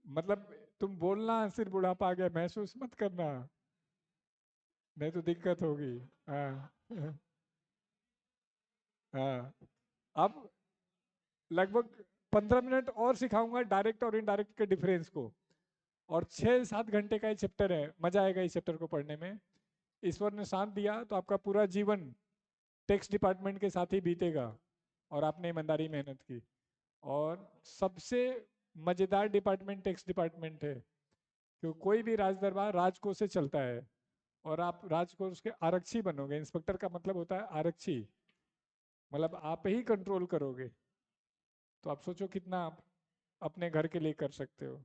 मतलब तुम बोलना सिर्फ बुढ़ापा आ गया महसूस मत करना, नहीं तो दिक्कत होगी। हाँ। हाँ। अब लगभग 15 मिनट और सिखाऊंगा डायरेक्ट और इनडायरेक्ट के डिफरेंस को। और 6-7 घंटे का ये चैप्टर है, मजा आएगा इस चैप्टर को पढ़ने में। ईश्वर ने साथ दिया तो आपका पूरा जीवन टेक्स्ट डिपार्टमेंट के साथ ही बीतेगा, और आपने ईमानदारी मेहनत की। और सबसे मजेदार डिपार्टमेंट टेक्स्ट डिपार्टमेंट है, क्योंकि कोई भी राज दरबार राजकोष से चलता है। और आप राजकोष के आरक्षी बनोगे। इंस्पेक्टर का मतलब होता है आरक्षी, मतलब आप ही कंट्रोल करोगे। तो आप सोचो कितना आप अपने घर के लिए कर सकते हो।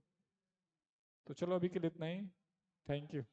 तो चलो अभी के लिए इतना ही। Thank you.